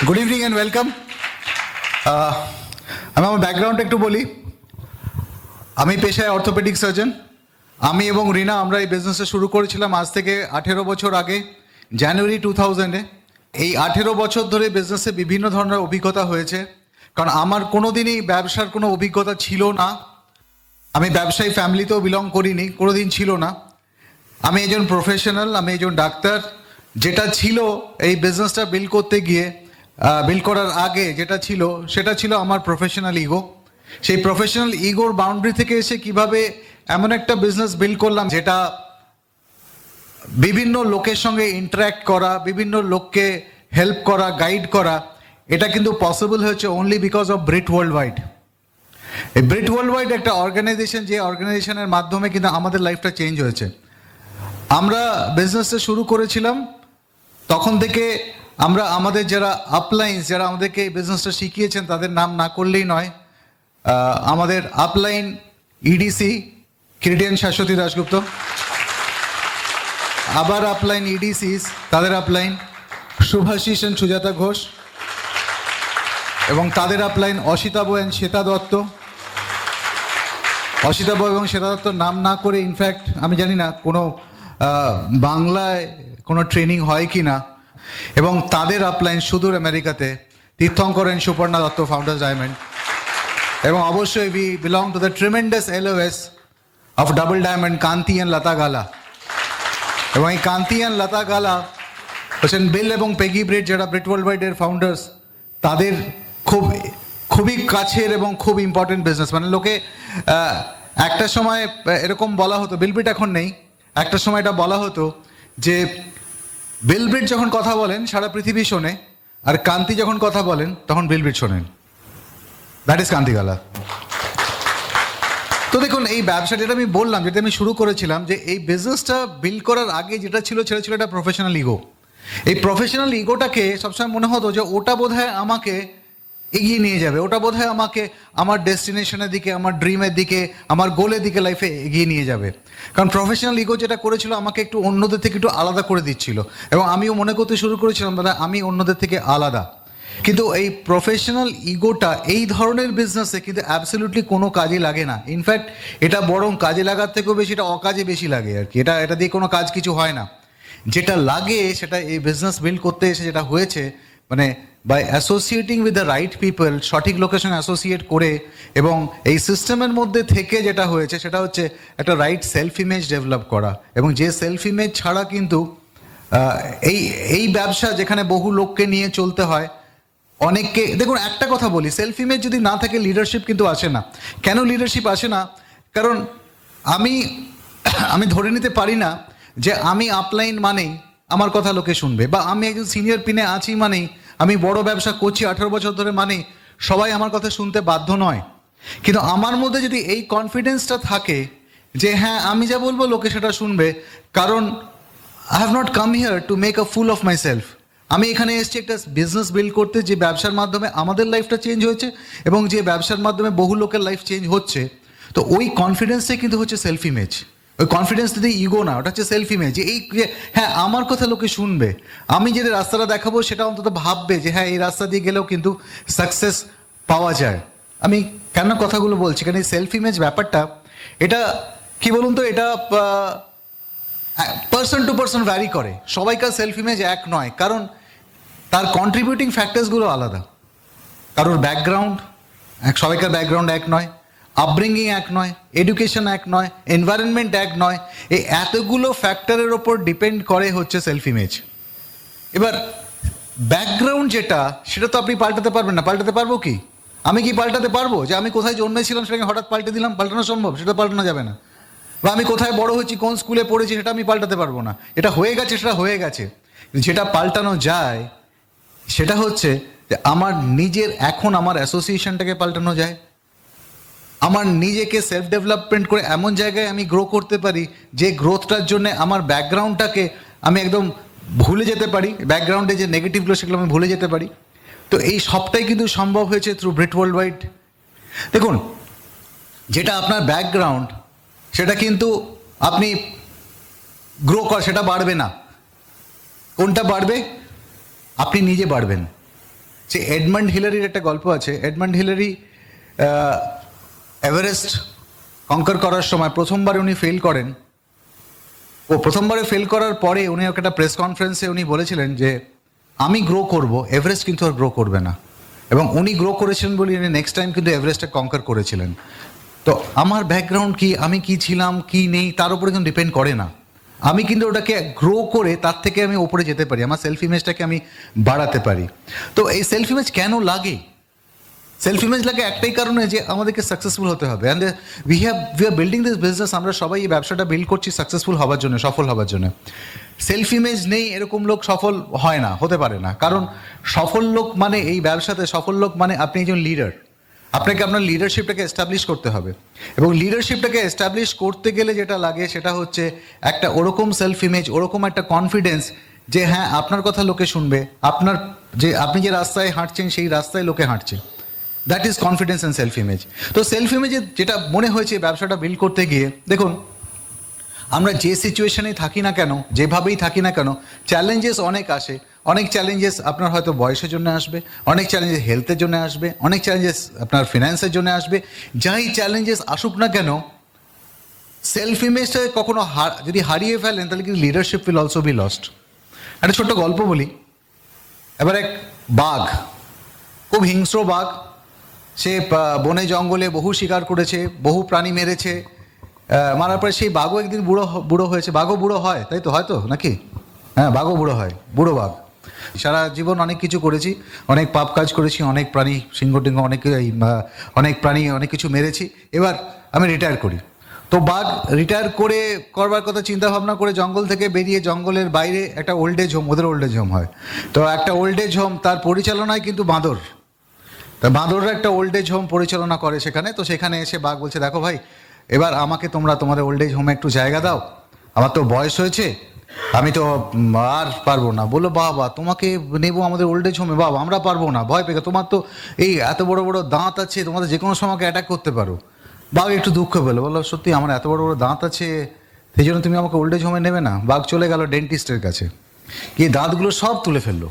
Good evening and welcome. আমি আমার background একটু বলি। আমি পেশায় অর্থোপেডিক সার্জন। আমি এবং রিনা আমরা এই বিজনেসটা শুরু করেছিলাম আজ থেকে 18 বছর আগে, জানুয়ারি 2000-এ। এই 18 বছর ধরে বিজনেসে বিভিন্ন ধরনের অভিজ্ঞতা হয়েছে, কারণ আমার কোনোদিনই ব্যবসার কোনো অভিজ্ঞতা ছিল না। আমি ব্যবসায়ী ফ্যামিলিতেও বিলং করিনি, কোনোদিন ছিল না। আমি একজন প্রফেশনাল, আমি একজন ডাক্তার। যেটা ছিল এই বিজনেসটা বিল্ড করার আগে যেটা ছিল সেটা ছিল আমার প্রফেশনাল ইগো। সেই প্রফেশনাল ইগোর বাউন্ডারি থেকে এসে কিভাবে এমন একটা বিজনেস বিল্ড করলাম যেটা বিভিন্ন লোকের সঙ্গে ইন্টারাক্ট করা, বিভিন্ন লোককে হেল্প করা, গাইড করা, এটা কিন্তু পসিবল হয়েছে only because of Britt world wide. এই ব্রিট ওয়ার্ল্ড ওয়াইড একটা অর্গানাইজেশন, যে অর্গানাইজেশনের মাধ্যমে কিন্তু আমাদের লাইফটা চেঞ্জ হয়েছে। আমরা বিজনেসটা শুরু করেছিলাম, তখন থেকে আমরা আমাদের যারা আপলাইন্স, যারা আমাদেরকে এই বিজনেসটা শিখিয়েছেন তাদের নাম না করলেই নয়। আমাদের আপলাইন ইডিসি কিরিটিয়ান শাশ্বতী দাশগুপ্ত, আবার আপলাইন ইডিসিস, তাদের আপলাইন শুভাশিস অ্যান্ড সুজাতা ঘোষ, এবং তাদের আপলাইন অসিতাবু অ্যান্ড শ্বেতা দত্ত। অসিতাবু এবং শ্বেতা দত্তর নাম না করে, ইনফ্যাক্ট আমি জানি না কোনো বাংলায় কোনো ট্রেনিং হয় কি না। এবং তাদের আপলাইন সুদূর আমেরিকাতে Tirthankar and Suparna Dutta, founders diamond. এবং অবশ্যই we belong to the tremendous LOS of double diamond, Kanti and Lata Gala. এবং এই কান্তি অ্যান্ড লতা গালা হচ্ছেন বিল এবং পেগি ব্রিট, যারা ব্রিট ওয়ার্ল্ড ওয়াইডের ফাউন্ডার্স। তাদের খুবই কাছের এবং খুব ইম্পর্টেন্ট বিজনেস। মানে লোকে একটা সময় এরকম বলা হতো, বিল ব্রিট এখন নেই, একটা সময় এটা বলা হতো যে বিল ব্রিট যখন কথা বলেন সারা পৃথিবী শোনে, আর কান্তি যখন কথা বলেন তখন বিল ব্রিট শোনেন। দ্যাট ইজ কান্তি গালা। তো দেখুন, এই ব্যবসাটা, যেটা আমি বললাম, যেটা আমি শুরু করেছিলাম, যে এই বিজনেসটা বিল্ড করার আগে যেটা ছিল সেটা ছিল একটা প্রফেশনাল ইগো। এই প্রফেশনাল ইগোটাকে সবসময় মনে হতো যে ওটা বোধহয় আমাকে এগিয়ে নিয়ে যাবে, ওটা বোধহয় আমাকে আমার ডেস্টিনেশনের দিকে, আমার ড্রিমের দিকে, আমার গোলের দিকে লাইফে এগিয়ে নিয়ে যাবে। কারণ প্রফেশনাল ইগো যেটা করেছিল, আমাকে একটু অন্যদের থেকে একটু আলাদা করে দিচ্ছিল, এবং আমিও মনে করতে শুরু করেছিলাম দাদা আমি অন্যদের থেকে আলাদা। কিন্তু এই প্রফেশনাল ইগোটা এই ধরনের বিজনেসে কিন্তু অ্যাবসলিউটলি কোনো কাজে লাগে না। ইনফ্যাক্ট এটা বরং কাজে লাগার থেকেও বেশি এটা অকাজে বেশি লাগে আর কি। এটা দিয়ে কোনো কাজ কিছু হয় না। যেটা লাগে সেটা এই বিজনেস বিল্ড করতে এসে যেটা হয়েছে, মানে by associating with the right people, সঠিক লোকের সঙ্গে অ্যাসোসিয়েট করে এবং এই সিস্টেমের মধ্যে থেকে যেটা হয়েছে সেটা হচ্ছে একটা রাইট সেলফ ইমেজ ডেভেলপ করা। এবং যে সেলফ ইমেজ ছাড়া কিন্তু এই ব্যবসা, যেখানে বহু লোককে নিয়ে চলতে হয়, অনেককে, দেখুন একটা কথা বলি, সেলফ ইমেজ যদি না থাকে লিডারশিপ কিন্তু আসে না। কেন লিডারশিপ আসে না? কারণ আমি ধরে নিতে পারি না যে আমি আপলাইন মানেই আমার কথা লোকে শুনবে, বা আমি একজন সিনিয়র পিনে আছি মানেই, আমি বড় ব্যবসা করছি 18 বছর ধরে মানেই সবাই আমার কথা শুনতে বাধ্য নয়। কিন্তু আমার মধ্যে যদি এই কনফিডেন্সটা থাকে যে হ্যাঁ, আমি যা বলবো লোকে সেটা শুনবে, কারণ I have not come here to make a fool of my self. আমি এখানে এসেছি একটা বিজনেস বিল্ড করতে, যে ব্যবসার মাধ্যমে আমাদের লাইফটা চেঞ্জ হয়েছে এবং যে ব্যবসার মাধ্যমে বহু লোকের লাইফ চেঞ্জ হচ্ছে। তো ওই কনফিডেন্সটাই কিন্তু হচ্ছে সেলফ ইমেজ। ওই কনফিডেন্স দিতে ইগো না, ওটা হচ্ছে সেলফ ইমেজ। যে হ্যাঁ, আমার কথা লোকে শুনবে, আমি যে রাস্তাটা দেখাবো সেটা অন্তত ভাববে যে হ্যাঁ, এই রাস্তা দিয়ে গেলেও কিন্তু সাকসেস পাওয়া যায়। আমি কেন কথাগুলো বলছি, কারণ এই সেলফ ইমেজ ব্যাপারটা, এটা কি বলুন তো, এটা পার্সন টু পার্সন ভ্যারি করে। সবাইকার সেলফ ইমেজ এক নয়, কারণ তার কন্ট্রিবিউটিং ফ্যাক্টরসগুলো আলাদা। কারোর ব্যাকগ্রাউন্ড, সবাইকার ব্যাকগ্রাউন্ড এক নয়, আপব্রিঙ্গিং এক নয়, এডুকেশন এক নয়, এনভায়রনমেন্ট এক নয়। এই এতগুলো ফ্যাক্টরের ওপর ডিপেন্ড করে হচ্ছে সেলফ ইমেজ। এবার ব্যাকগ্রাউন্ড যেটা, সেটা তো আপনি পাল্টাতে পারবেন না। পাল্টাতে পারবো কি? আমি কি পাল্টাতে পারবো যে আমি কোথায় জন্মেছিলাম সেটাকে হঠাৎ পাল্টে দিলাম? পাল্টানো সম্ভব? সেটা পাল্টানো যাবে না। বা আমি কোথায় বড় হয়েছি, কোন স্কুলে পড়েছি, সেটা আমি পাল্টাতে পারবো না। এটা হয়ে গেছে, সেটা হয়ে গেছে। যেটা পাল্টানো যায় সেটা হচ্ছে যে আমার নিজের, এখন আমার অ্যাসোসিয়েশনটাকে পাল্টানো যায়। আমার নিজেকে সেলফ ডেভেলপমেন্ট করে এমন জায়গায় আমি গ্রো করতে পারি যে গ্রোথটার জন্য আমার ব্যাকগ্রাউন্ডটাকে আমি একদম ভুলে যেতে পারি, ব্যাকগ্রাউন্ডে যে নেগেটিভগুলো সেগুলো আমি ভুলে যেতে পারি। তো এই সবটাই কিন্তু সম্ভব হয়েছে থ্রু ব্রিট ওয়ার্ল্ড ওয়াইড। দেখুন, যেটা আপনার ব্যাকগ্রাউন্ড, সেটা কিন্তু আপনি গ্রো সেটা বাড়বে না। কোনটা বাড়বে? আপনি নিজে বাড়বেন। যে এডমান্ড হিলারির একটা গল্প আছে। এডমান্ড হিলারি এভারেস্ট কঙ্কার করার সময় প্রথমবারে উনি ফেল করেন। ও প্রথমবারে ফেল করার পরে উনি একটা প্রেস কনফারেন্সে উনি বলেছিলেন যে আমি গ্রো করব, এভারেস্ট কিন্তু আর গ্রো করবে না। এবং উনি গ্রো করেছিলেন বলে উনি নেক্সট টাইম কিন্তু এভারেস্টে কঙ্কার করেছিলেন। তো আমার ব্যাকগ্রাউন্ড কি, আমি কি ছিলাম কি নেই তার উপরে কিন্তু ডিপেন্ড করে না। আমি কিন্তু ওটাকে গ্রো করে তার থেকে আমি ওপরে যেতে পারি, আমার সেলফ ইমেজটাকে আমি বাড়াতে পারি। তো এই সেলফ ইমেজ কেন লাগে? সেলফ ইমেজ লাগে একটাই কারণে যে আমাদেরকে সাকসেসফুল হতে হবে। And we are building this business, আমরা সবাই এই ব্যবসাটা বিল্ড করছি সাকসেসফুল হওয়ার জন্য, সফল হওয়ার জন্য। সেলফ ইমেজ নেই এরকম লোক সফল হয় না, হতে পারে না। কারণ সফল লোক মানে, এই ব্যবসাতে সফল লোক মানে আপনি একজন লিডার, আপনাকে আপনার লিডারশিপটাকে এস্টাবলিশ করতে হবে। এবং লিডারশিপটাকে এস্টাবলিশ করতে গেলে যেটা লাগে সেটা হচ্ছে একটা ওরকম সেলফ ইমেজ, ওরকম একটা কনফিডেন্স যে হ্যাঁ আপনার কথা লোকে শুনবে, আপনার যে আপনি যে রাস্তায় হাঁটছেন সেই রাস্তায় লোকে হাঁটছে। That is confidence and self image. তো সেলফ ইমেজে যেটা মনে হয়েছে ব্যবসাটা বিল্ড করতে গিয়ে, দেখুন আমরা যে সিচুয়েশনেই থাকি না কেন, যেভাবেই থাকি না কেন, চ্যালেঞ্জেস অনেক আসে। অনেক চ্যালেঞ্জেস আপনার হয়তো বয়সের জন্য আসবে, অনেক চ্যালেঞ্জেস হেলথের জন্য আসবে, অনেক চ্যালেঞ্জেস আপনার ফিনান্সের জন্য আসবে। যাই চ্যালেঞ্জেস আসুক না কেন, সেলফ ইমেজটা কখনো যদি হারিয়ে ফেলেন তাহলে কিন্তু leadership will also be lost. একটা ছোট্ট গল্প বলি। এবার এক বাঘ, খুব হিংস্র বাঘ, সে বনে জঙ্গলে বহু শিকার করেছে, বহু প্রাণী মেরেছে। মারার পরে সেই বাঘও একদিন বুড়ো হয়েছে। বাঘও বুড়ো হয়, তাই তো, হয়তো নাকি? হ্যাঁ, বাঘও বুড়ো হয়, বুড়ো বাঘ। সারা জীবন অনেক কিছু করেছি, অনেক পাপ কাজ করেছি, অনেক প্রাণী সিংহ টিংহ অনেক প্রাণী অনেক কিছু মেরেছি, এবার আমি রিটায়ার করি। তো বাঘ রিটায়ার করবার কথা চিন্তা ভাবনা করে জঙ্গল থেকে বেরিয়ে জঙ্গলের বাইরে একটা ওল্ড এজ হোম, ওদের ওল্ড এজ হোম হয়, তো একটা ওল্ড এজ হোম, তার পরিচালনায় কিন্তু বাঁদর, তা বাঁদররা একটা ওল্ড এজ হোম পরিচালনা করে সেখানে। তো সেখানে এসে বাঘ বলছে, দেখো ভাই, এবার আমাকে তোমরা তোমাদের ওল্ড এজ হোমে একটু জায়গা দাও, আমার তো বয়স হয়েছে, আমি তো আর পারবো না। বললো, বাবা তোমাকে নেবো আমাদের ওল্ড এজ হোমে? বাবা আমরা পারবো না, ভয় পেয়ে, তোমার তো এই এত বড় বড় দাঁত আছে, তোমাদের যে কোনো সময় অ্যাটাক করতে পারো। বাঘ একটু দুঃখ পেলো, বললো সত্যি আমার এত বড় বড় দাঁত আছে, সেই জন্য তুমি আমাকে ওল্ড এজ হোমে নেবে না? বাঘ চলে গেল ডেন্টিস্টের কাছে, গিয়ে দাঁতগুলো সব তুলে ফেললো।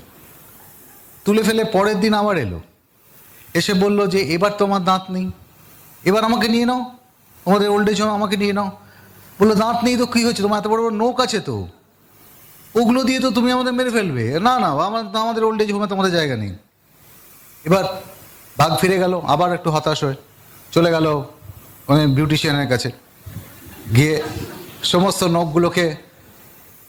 তুলে ফেলে পরের দিন আবার এলো, এসে বললো যে এবার তোমার দাঁত নেই, এবার আমাকে নিয়ে নাও, আমাদের ওল্ড এজ হোম আমাকে নিয়ে নাও। বললো, দাঁত নেই তো কী হয়েছে, তোমার এত বড় বড় নোক আছে তো, ওগুলো দিয়ে তো তুমি আমাদের মেরে ফেলবে। না না, আমাদের ওল্ড এজ হোমে তোমাদের জায়গা নেই। এবার বাঘ ফিরে গেল, আবার একটু হতাশ হয়ে চলে গেল বিউটিশিয়ানের কাছে, গিয়ে সমস্ত নখগুলোকে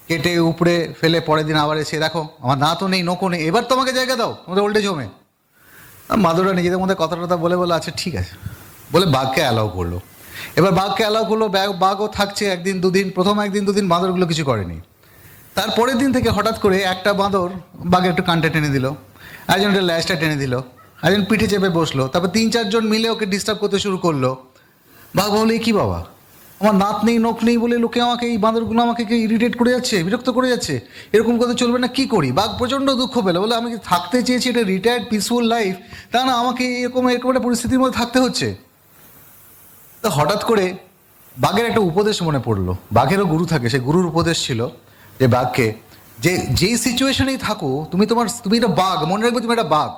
কেটে উপড়ে ফেলে পরের দিন আবার এসে, দেখো আমার দাঁতও নেই, নোকও নেই, এবার তোমাকে জায়গা দাও আমাদের ওল্ড এজ হোমে। মাদুরা নিজেদের মধ্যে কথা টথা বলে আচ্ছা ঠিক আছে বলে বাঘকে অ্যালাউ করলো। এবার বাঘকে অ্যালাউ করলো, বাঘও থাকছে একদিন দুদিন, প্রথম একদিন দুদিন বাঁদরগুলো কিছু করেনি। তারপরের দিন থেকে হঠাৎ করে একটা বাঁদর বাঘে একটু কানটা টেনে দিল, একজন একটা ল্যাজটা টেনে দিল, একজন পিঠে চেপে বসলো, তারপর 3-4 জন মিলে ওকে ডিস্টার্ব করতে শুরু করলো। বাঘ বলে, কি বাবা, আমার দাঁত নেই নোখ নেই বলে লোকে আমাকে, এই বাঁদরগুলো আমাকে ইরিটেট করে যাচ্ছে, বিরক্ত করে যাচ্ছে, এরকম কথা চলবে না, কি করি? বাঘ প্রচণ্ড দুঃখ পেলো, বলে আমি থাকতে চেয়েছি এটা রিটায়ার্ড পিসফুল লাইফ, তা না আমাকে এরকম একটা পরিস্থিতির মধ্যে থাকতে হচ্ছে। তো হঠাৎ করে বাঘের একটা উপদেশ মনে পড়লো। বাঘেরও গুরু থাকে, সে গুরুর উপদেশ ছিল যে বাঘকে, যে যেই সিচুয়েশনেই থাকো তুমি একটা বাঘ, মনে রাখবে তুমি একটা বাঘ,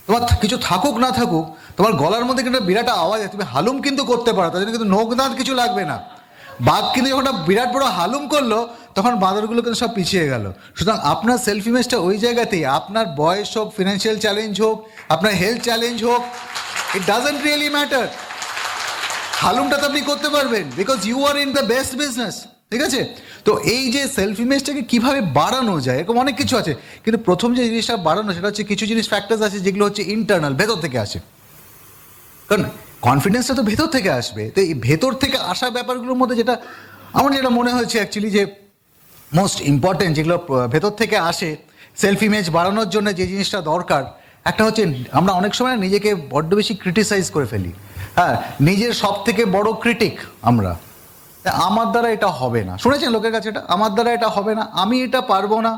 তোমার কিছু থাকুক না থাকুক, তোমার গলার মধ্যে কিন্তু বিরাট আওয়াজ আছে, তুমি হালুম কিন্তু করতে পারো, তার জন্য কিন্তু নখ দাঁত কিছু লাগবে না। বাঘ কিন্তু যখন একটা বিরাট বড় হালুম করলো তখন বাঁদরগুলো কিন্তু সব পিছিয়ে গেল। সুতরাং আপনার সেলফ ইমেজটা ওই জায়গাতেই, আপনার বয়স হোক, ফিনান্সিয়াল চ্যালেঞ্জ হোক, আপনার হেলথ চ্যালেঞ্জ হোক, ইট ডাজন্ট রিয়েলি ম্যাটার, হালুমটা তো আপনি করতে পারবেন, because you are in the best business. ঠিক আছে? তো এই যে সেলফ ইমেজটাকে কীভাবে বাড়ানো যায়, এরকম অনেক কিছু আছে, কিন্তু প্রথম যে জিনিসটা বাড়ানো সেটা হচ্ছে কিছু জিনিস ফ্যাক্টরস আছে যেগুলো হচ্ছে ইন্টারনাল, ভেতর থেকে আসে। কারণ কনফিডেন্সটা তো ভেতর থেকে আসবে। তো এই ভেতর থেকে আসা ব্যাপারগুলোর মধ্যে যেটা আমার যেটা মনে হয়েছে অ্যাকচুয়ালি যে মোস্ট ইম্পর্টেন্ট, যেগুলো ভেতর থেকে আসে সেলফ ইমেজ বাড়ানোর জন্য যে জিনিসটা দরকার, একটা হচ্ছে আমরা অনেক সময় নিজেকে বড্ড বেশি ক্রিটিসাইজ করে ফেলি। হ্যাঁ, নিজের সব থেকে বড় ক্রিটিক আমরা, আমার দ্বারা এটা হবে না, শুনেছেন লোকের কাছে এটা, আমার দ্বারা এটা হবে না, আমি এটা পারবো না।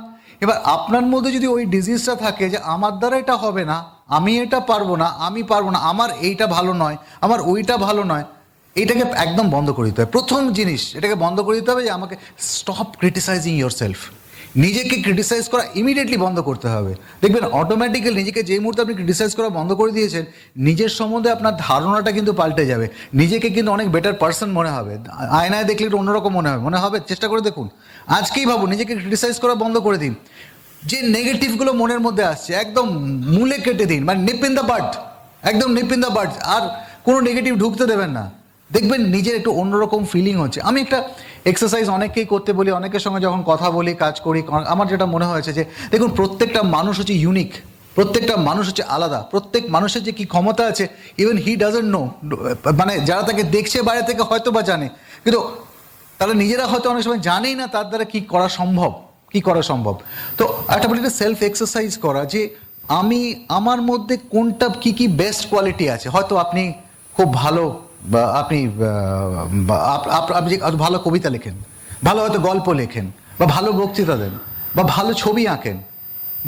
এবার আপনার মধ্যে যদি ওই ডিজিজটা থাকে যে আমার দ্বারা এটা হবে না, আমি এটা পারবো না, আমি পারবো না, আমার এইটা ভালো নয়, আমার ওইটা ভালো নয়, এইটাকে একদম বন্ধ করে দিতে হবে। প্রথম জিনিস এটাকে বন্ধ করে দিতে হবে যে আমাকে স্টপ ক্রিটিসাইজিং ইয়োর সেলফ। নিজেকে ক্রিটিসাইজ করা ইমিডিয়েটলি বন্ধ করতে হবে। দেখবেন অটোমেটিক্যালি নিজেকে যেই মুহূর্তে আপনি ক্রিটিসাইজ করা বন্ধ করে দিয়েছেন, নিজের সম্বন্ধে আপনার ধারণাটা কিন্তু পাল্টে যাবে, নিজেকে কিন্তু অনেক বেটার পার্সন মনে হবে, আয়নায় দেখলে একটু অন্যরকম মনে হবে। চেষ্টা করে দেখুন, আজকেই ভাবুন, নিজেকে ক্রিটিসাইজ করা বন্ধ করে দিন, যে নেগেটিভগুলো মনের মধ্যে আসছে একদম মূলে কেটে দিন, মানে নিপ ইন দ্য বাড, একদম নিপ ইন দ্য বাড, আর কোনো নেগেটিভ ঢুকতে দেবেন না। দেখবেন নিজের একটু অন্যরকম ফিলিং হচ্ছে। আমি একটা এক্সারসাইজ অনেককেই করতে বলি, অনেকের সঙ্গে যখন কথা বলি, কাজ করি, আমার যেটা মনে হয়েছে যে দেখুন, প্রত্যেকটা মানুষ হচ্ছে ইউনিক, প্রত্যেকটা মানুষ হচ্ছে আলাদা, প্রত্যেক মানুষের যে কী ক্ষমতা আছে ইভেন হি ডাজন্ট নো, মানে যারা তাকে দেখছে বাইরে থেকে হয়তো বা জানে, কিন্তু তারা নিজেরা হয়তো অনেক সময় জানেই না তার দ্বারা কী করা সম্ভব। তো একটা বলি সেলফ এক্সারসাইজ করা, যে আমি আমার মধ্যে কোনটা কী বেস্ট কোয়ালিটি আছে। হয়তো আপনি খুব ভালো, বা আপনি ভালো কবিতা লেখেন, ভালো হয়তো গল্প লেখেন, বা ভালো বক্তৃতা দেন, বা ভালো ছবি আঁকেন,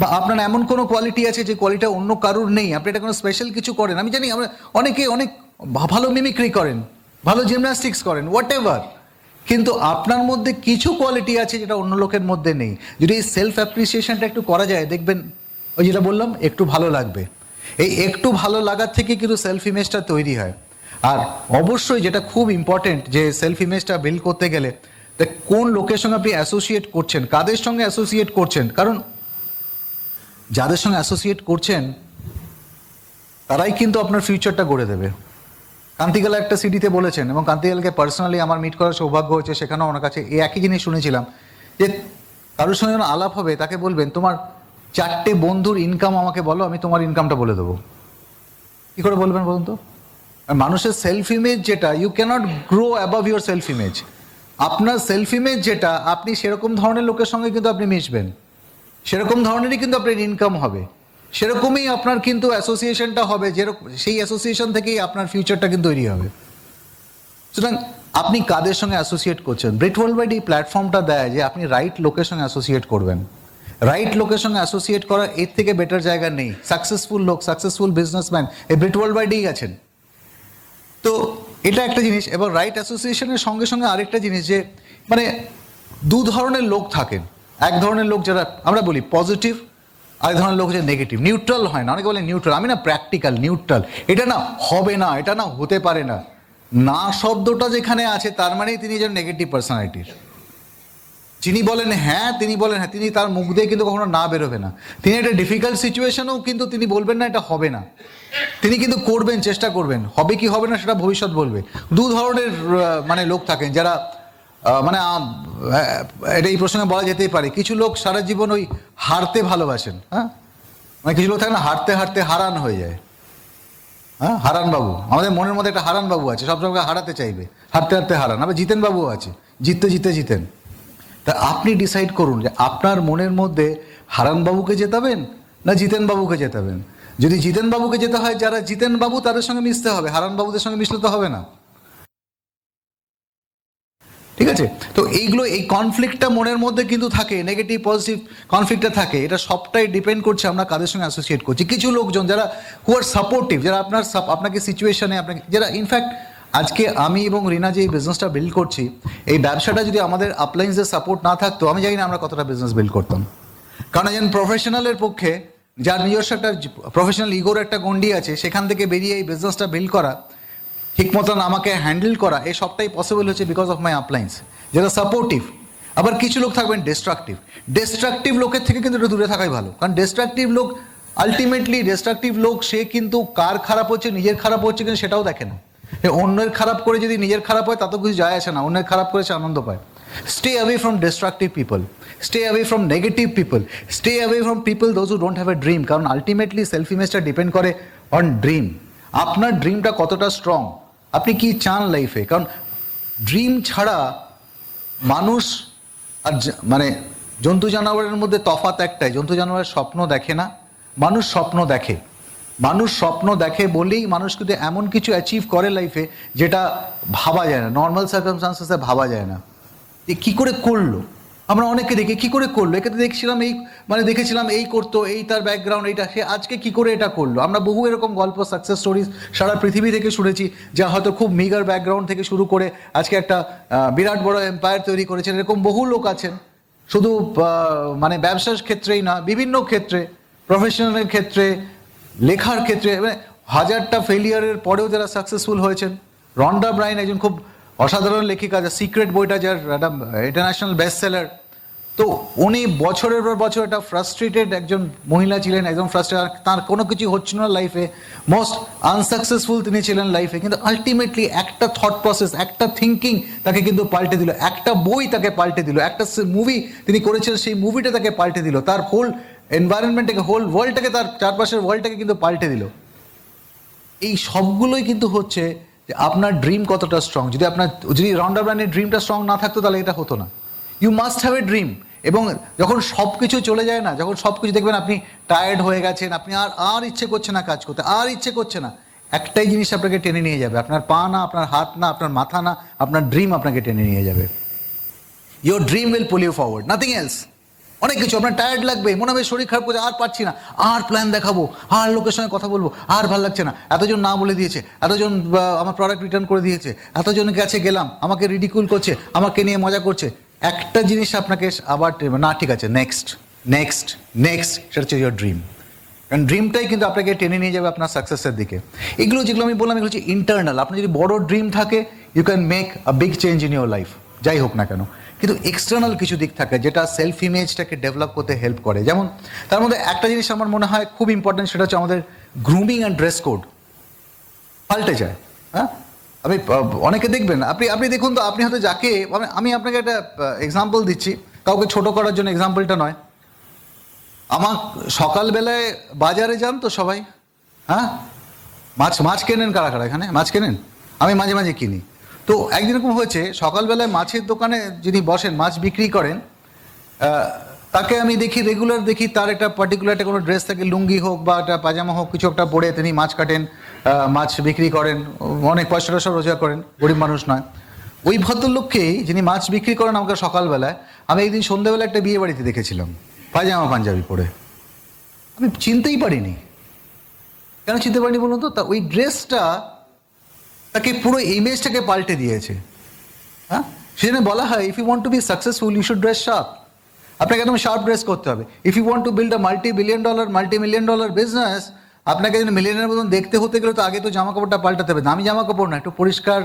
বা আপনার এমন কোনো কোয়ালিটি আছে যে কোয়ালিটিটা অন্য কারুর নেই, আপনি এটা কোনো স্পেশাল কিছু করেন। আমি জানি আমরা অনেকে অনেক ভালো মিমিক্রি করেন, ভালো জিমন্যাস্টিক্স করেন, হোয়াট এভার, কিন্তু আপনার মধ্যে কিছু কোয়ালিটি আছে যেটা অন্য লোকের মধ্যে নেই। যদি এই সেলফ অ্যাপ্রিসিয়েশনটা একটু করা যায়, দেখবেন ওই যেটা বললাম, একটু ভালো লাগবে। এই একটু ভালো লাগার থেকে কিন্তু সেলফ ইমেজটা তৈরি হয়। আর অবশ্যই যেটা খুব ইম্পর্টেন্ট, যে সেলফ ইমেজটা বিল্ড করতে গেলে কোন লোকের সঙ্গে আপনি অ্যাসোসিয়েট করছেন, কাদের সঙ্গে অ্যাসোসিয়েট করছেন, কারণ যাদের সঙ্গে অ্যাসোসিয়েট করছেন তারাই কিন্তু আপনার ফিউচারটা গড়ে দেবে। কান্তিকালা একটা সিডিতে বলেছেন, এবং কান্তিকালকে পার্সোনালি আমার মিট করার সৌভাগ্য হয়েছে, সেখানেও ওনার কাছে এই একই জিনিস শুনেছিলাম, যে কারোর সঙ্গে যখন আলাপ হবে তাকে বলবেন, তোমার 4টে বন্ধুর ইনকাম আমাকে বলো, আমি তোমার ইনকামটা বলে দেবো। কী করে বলবেন বলুন তো? মানুষের সেলফ ইমেজ যেটা, you can't grow above your self image. আপনার সেলফ ইমেজ যেটা, আপনি সেরকম ধরনের লোকের সঙ্গে কিন্তু আপনি মিশবেন, সেরকম ধরনেরই কিন্তু আপনার ইনকাম হবে, সেরকমই আপনার কিন্তু অ্যাসোসিয়েশনটা হবে, যেরকম সেই অ্যাসোসিয়েশন থেকেই আপনার ফিউচারটা কিন্তু তৈরি হবে। সুতরাং আপনি কাদের সঙ্গে অ্যাসোসিয়েট করছেন, ব্রিট ওয়ার্ল্ডওয়াইড এই প্ল্যাটফর্মটা দেয় যে আপনি রাইট লোকের সঙ্গে অ্যাসোসিয়েট করবেন। রাইট লোকের সঙ্গে অ্যাসোসিয়েট করার এর থেকে বেটার জায়গা নেই। সাকসেসফুল লোক, সাকসেসফুল বিজনেসম্যান এই ব্রিট ওয়ার্ল্ডওয়াইডেই আছেন। তো এটা একটা জিনিস। এবং রাইট অ্যাসোসিয়েশনের সঙ্গে সঙ্গে আরেকটা জিনিস, যে মানে দু ধরনের লোক থাকেন। এক ধরনের লোক যারা আমরা বলি পজিটিভ, আরেক ধরনের লোক যে নেগেটিভ, নিউট্রাল হয় না, অনেকে বলে নিউট্রাল, আমি না প্র্যাকটিক্যাল, নিউট্রাল, এটা না হবে না, এটা না হতে পারে না। না শব্দটা যেখানে আছে তার মানেই তিনি যেন নেগেটিভ পার্সোনালিটির। যিনি বলেন হ্যাঁ, তিনি বলেন হ্যাঁ, তিনি তার মুখ দিয়ে কিন্তু কখনো না বেরোবে না। তিনি একটা ডিফিকাল্ট সিচুয়েশনেও কিন্তু তিনি বলবেন না এটা হবে না, তিনি কিন্তু করবেন, চেষ্টা করবেন। হবে কি হবে না সেটা ভবিষ্যৎ বলবে। দু ধরনের মানে লোক থাকেন যারা মানে এটা এই প্রসঙ্গে বলা যেতেই পারে, কিছু লোক সারা জীবন ওই হারতে ভালোবাসেন। হ্যাঁ, মানে কিছু লোক থাকে না, হারতে হারতে হারান হয়ে যায়। হ্যাঁ, হারান বাবু, আমাদের মনের মধ্যে একটা হারান বাবু আছে, সবসময় হারাতে চাইবে, হারতে হারতে হারান। আবার জিতেন বাবুও আছে, জিততে জিতে জিতেন। তা আপনি ডিসাইড করুন যে আপনার মনের মধ্যে হারানবাবুকে জেতাবেন না জিতেনবাবুকে জেতাবেন। যদি জিতেনবাবুকে যেতে হয়, যারা জিতেনবাবু তাদের সঙ্গে মিশতে হবে, হারানবাবুদের সঙ্গে মিশলে তো হবে না। ঠিক আছে? তো এইগুলো, এই কনফ্লিক্টটা মনের মধ্যে কিন্তু থাকে, নেগেটিভ পজিটিভ কনফ্লিক্টটা থাকে। এটা সবটাই ডিপেন্ড করছে আমরা কাদের সঙ্গে অ্যাসোসিয়েট করছি। কিছু লোকজন যারা হু আর সাপোর্টিভ, যারা আপনাকে সিচুয়েশনে, আপনাকে যারা ইনফ্যাক্ট আজকে আমি এবং রিনা যে এই বিজনেসটা বিল্ড করছি, এই ব্যবসাটা যদি আমাদের আপলাইন্সের সাপোর্ট না থাকতো, আমি জানি না আমরা কতটা বিজনেস বিল্ড করতাম। কারণ একজন প্রফেশনালের পক্ষে, যার নিজস্ব একটা প্রফেশনাল ইগোর একটা গণ্ডি আছে, সেখান থেকে বেরিয়ে এই বিজনেসটা বিল্ড করা, ঠিক মতন আমাকে হ্যান্ডেল করা, এই সবটাই পসিবল হচ্ছে বিকজ অফ মাই আপলাইন্স, যারা সাপোর্টিভ। আবার কিছু লোক থাকবেন ডিস্ট্রাকটিভ লোকের থেকে কিন্তু একটু দূরে থাকাই ভালো। কারণ ডিস্ট্রাকটিভ লোক, আলটিমেটলি ডিস্ট্রাকটিভ লোক সে কিন্তু কার খারাপ হচ্ছে, নিজের খারাপ হচ্ছে কিন্তু সেটাও দেখে না। অন্যের খারাপ করে যদি নিজের খারাপ হয় তাতে কিছু যায় আসে না, অন্যের খারাপ করেছে আনন্দ পায়। Stay away from destructive people, stay away from negative people, stay away from people those who don't have a dream. কারণ আলটিমেটলি সেলফ ইমেজটা ডিপেন্ড করে অন ড্রিম। আপনার ড্রিমটা কতটা স্ট্রং, আপনি কি চান লাইফে। কারণ ড্রিম ছাড়া মানুষ আর মানে জন্তু জানোয়ারের মধ্যে তফাৎ একটাই, জন্তু জানোয়ারের স্বপ্ন দেখে না, মানুষ স্বপ্ন দেখে। মানুষ স্বপ্ন দেখে বলেই মানুষ কিন্তু এমন কিছু অ্যাচিভ করে লাইফে যেটা ভাবা যায় না, নর্মাল সার্কামস্টান্সেসে ভাবা যায় না। কী করে করলো, আমরা অনেকে দেখি কী করে করলো, একে তো দেখছিলাম এই মানে দেখেছিলাম এই করতো, এই তার ব্যাকগ্রাউন্ড এইটা, সে আজকে কী করে এটা করলো। আমরা বহু এরকম গল্প, সাকসেস স্টোরিজ সারা পৃথিবী থেকে শুনেছি, যা হয়তো খুব মিগার ব্যাকগ্রাউন্ড থেকে শুরু করে আজকে একটা বিরাট বড় এম্পায়ার তৈরি করেছেন, এরকম বহু লোক আছেন। শুধু মানে ব্যবসার ক্ষেত্রেই না, বিভিন্ন ক্ষেত্রে, প্রফেশনালের ক্ষেত্রে, লেখার ক্ষেত্রে, মানে হাজারটা ফেলিয়ারের পরেও যারা সাকসেসফুল হয়েছেন। রন্ডা ব্রাইন একজন খুব অসাধারণ লেখিকা, যা সিক্রেট বইটা যার একটা ইন্টারন্যাশনাল বেস্ট সেলার। তো উনি বছরের পর বছর একটা ফ্রাস্ট্রেটেড একজন মহিলা ছিলেন, একদম ফ্রাস্ট্রেটেড, তার কোনো কিছু হচ্ছিল না লাইফে, মোস্ট আনসাকসেসফুল তিনি ছিলেন লাইফে, কিন্তু আলটিমেটলি একটা থট প্রসেস, একটা থিঙ্কিং তাকে কিন্তু পাল্টে দিল, একটা বই তাকে পাল্টে দিল, একটা মুভি তিনি করেছিলেন সেই মুভিটা তাকে পাল্টে দিল, তার হোল এনভায়রনমেন্টটাকে, হোল ওয়ার্ল্ডটাকে, তার চারপাশের ওয়ার্ল্ডটাকে কিন্তু পাল্টে দিল। এই সবগুলোই কিন্তু হচ্ছে যে আপনার ড্রিম কতটা স্ট্রং। যদি রন্ডা ব্রাইনের ড্রিমটা স্ট্রং না থাকতো তাহলে এটা হতো না। You must have a dream. এবং যখন সব কিছু চলে যায় না, যখন সব কিছু দেখবেন আপনি টায়ার্ড হয়ে গেছেন, আপনি আর ইচ্ছে করছে না কাজ করতে, আর ইচ্ছে করছে না, একটাই জিনিস আপনাকে টেনে নিয়ে যাবে, আপনার পা না, আপনার হাত না, আপনার মাথা না, আপনার ড্রিম আপনাকে টেনে নিয়ে যাবে। Your dream will pool you forward, nothing else. অনেক কিছু আপনার টায়ার্ড লাগবে, মনে হবে শরীর খারাপ করছে, আর পারছি না, আর প্ল্যান দেখাবো, আর লোকের সঙ্গে কথা বলবো, আর ভালো লাগছে না, এতজন না বলে দিয়েছে, এতজন আমার প্রোডাক্ট রিটার্ন করে দিয়েছে, এতজন কাছে গেলাম, আমাকে রিডিকুল করছে, আমাকে নিয়ে মজা করছে। একটা জিনিস আপনাকে আবার না, ঠিক আছে, নেক্সট নেক্সট নেক্সট, সেটা হচ্ছে ইয়োর ড্রিম। কারণ ড্রিমটাই কিন্তু আপনাকে টেনে নিয়ে যাবে আপনার সাকসেসের দিকে। এগুলো যেগুলো আমি বললাম, এগুলো হচ্ছে ইন্টারনাল। আপনার যদি বড় ড্রিম থাকে, you can make a big change in your life, যাই হোক না কেন। কিন্তু এক্সটার্নাল কিছু দিক থাকে যেটা সেলফ ইমেজটাকে ডেভেলপ করতে হেল্প করে। যেমন তার মধ্যে একটা জিনিস আমার মনে হয় খুব ইম্পর্টেন্ট, সেটা হচ্ছে আমাদের গ্রুমিং অ্যান্ড ড্রেস কোড পাল্টে যায়। হ্যাঁ, আপনি অনেকে দেখবেন, আপনি দেখুন তো, আপনি হয়তো যাকে, আমি আপনাকে একটা এক্সাম্পল দিচ্ছি, কাউকে ছোট করার জন্য এক্সাম্পলটা নয়। আমার সকালবেলায় বাজারে যান তো সবাই, হ্যাঁ, মাছ কেনেন কারা কারা এখানে? মাছ কেনেন? আমি মাঝে মাঝে কিনি। তো একদিন এরকম হয়েছে, সকালবেলায় মাছের দোকানে যিনি বসেন, মাছ বিক্রি করেন, তাকে আমি দেখি, রেগুলার দেখি, তার একটা পার্টিকুলার একটা কোনো ড্রেস থাকে, লুঙ্গি হোক বা একটা পাজামা হোক, কিছু একটা পরে তিনি মাছ কাটেন, মাছ বিক্রি করেন, অনেক পয়সা টয়সা রোজগার করেন, গরিব মানুষ নয়। ওই ভদ্রলোককেই, যিনি মাছ বিক্রি করেন আমাকে সকালবেলায়, আমি একদিন সন্ধ্যাবেলা একটা বিয়ে বাড়িতে দেখেছিলাম পায়জামা পাঞ্জাবি পরে। আমি চিনতেই পারিনি। কেন চিনতে পারিনি বলুন তো? তা ওই ড্রেসটা তাকে পুরো ইমেজটাকে পাল্টে দিয়েছে। হ্যাঁ, সেজন্য বলা হয়, if you want to be successful you should dress sharp. আপনাকে একদম শার্প ড্রেস করতে হবে। If you want to build a multi million dollar business, আপনাকে যেন মিলিয়নের মতন দেখতে হতে গেলে তো আগে তো জামা কাপড়টা পাল্টাতে হবে। দামি জামা কাপড় না, একটু পরিষ্কার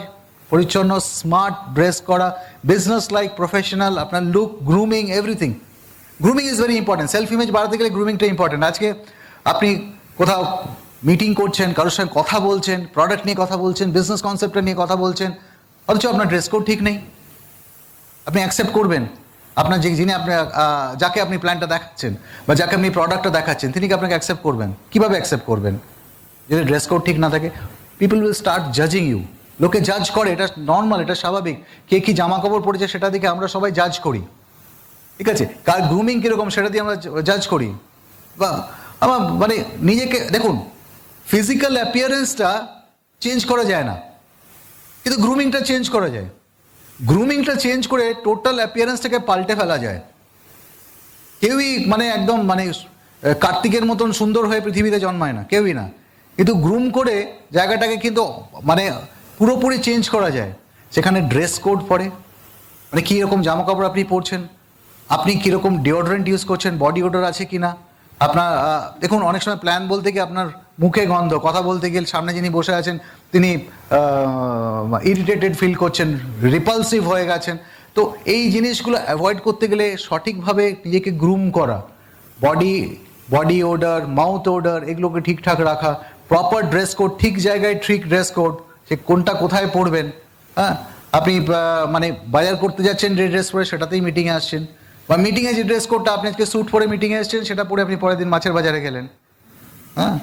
পরিচ্ছন্ন স্মার্ট ড্রেস করা, বিজনেস লাইক, প্রফেশনাল, আপনার look, grooming, everything. Grooming is very important. Self image বাড়াতে গেলে গ্রুমিংটা ইম্পর্টেন্ট। আজকে আপনি কোথাও মিটিং করছেন, কারোর সঙ্গে কথা বলছেন, প্রোডাক্ট নিয়ে কথা বলছেন, বিজনেস কনসেপ্টটা নিয়ে কথা বলছেন, অথচ আপনার ড্রেস কোড ঠিক নেই। আপনি অ্যাকসেপ্ট করবেন আপনার যিনি আপনার যাকে আপনি প্ল্যানটা দেখাচ্ছেন বা যাকে আপনি প্রোডাক্টটা দেখাচ্ছেন, তিনি কি আপনাকে অ্যাকসেপ্ট করবেন? কীভাবে অ্যাকসেপ্ট করবেন যদি ড্রেস কোড ঠিক না থাকে? পিপল উইল স্টার্ট জাজিং ইউ। লোকে জাজ করে, এটা নর্মাল, এটা স্বাভাবিক। কে কী জামা কাপড় পরেছে সেটা দেখে আমরা সবাই জাজ করি, ঠিক আছে? কার গ্রুমিং কীরকম সেটা দিয়ে আমরা জাজ করি। বা আমার মানে নিজেকে দেখুন, ফিজিক্যাল অ্যাপিয়ারেন্সটা চেঞ্জ করা যায় না, কিন্তু গ্রুমিংটা চেঞ্জ করা যায়। গ্রুমিংটা চেঞ্জ করে টোটাল অ্যাপিয়ারেন্সটাকে পাল্টে ফেলা যায়। কেউই মানে একদম মানে কার্তিকের মতন সুন্দর হয়ে পৃথিবীতে জন্মায় না, কেউই না। কিন্তু গ্রুম করে জায়গাটাকে কিন্তু মানে পুরোপুরি চেঞ্জ করা যায়। সেখানে ড্রেস কোড পড়ে, মানে কীরকম জামা কাপড় আপনি পরছেন, আপনি কীরকম ডিওড্রেন্ট ইউজ করছেন, বডি ওডর আছে কি না আপনার। দেখুন, অনেক সময় প্ল্যান বলতে গিয়ে আপনার মুখে গন্ধ, কথা বলতে গিয়ে সামনে যিনি বসে আছেন তিনি ইরিটেটেড ফিল করছেন, রিপালসিভ হয়ে গেছেন। তো এই জিনিসগুলো অ্যাভয়েড করতে গেলে সঠিকভাবে নিজেকে গ্রুম করা, বডি ওডর, মাউথ ওডর, এগুলোকে ঠিকঠাক রাখা, প্রপার ড্রেস কোড, ঠিক জায়গায় ঠিক ড্রেস কোড, সে কোনটা কোথায় পরবেন। হ্যাঁ, আপনি মানে বাজার করতে যাচ্ছেন যে ড্রেস পরে, সেটাতেই মিটিংয়ে আসছেন, বা মিটিংয়ে যে ড্রেস কোডটা, আপনি আজকে স্যুট পরে মিটিংয়ে এসেছেন, সেটা পরে আপনি পরের দিন মাছের বাজারে গেলেন। হ্যাঁ,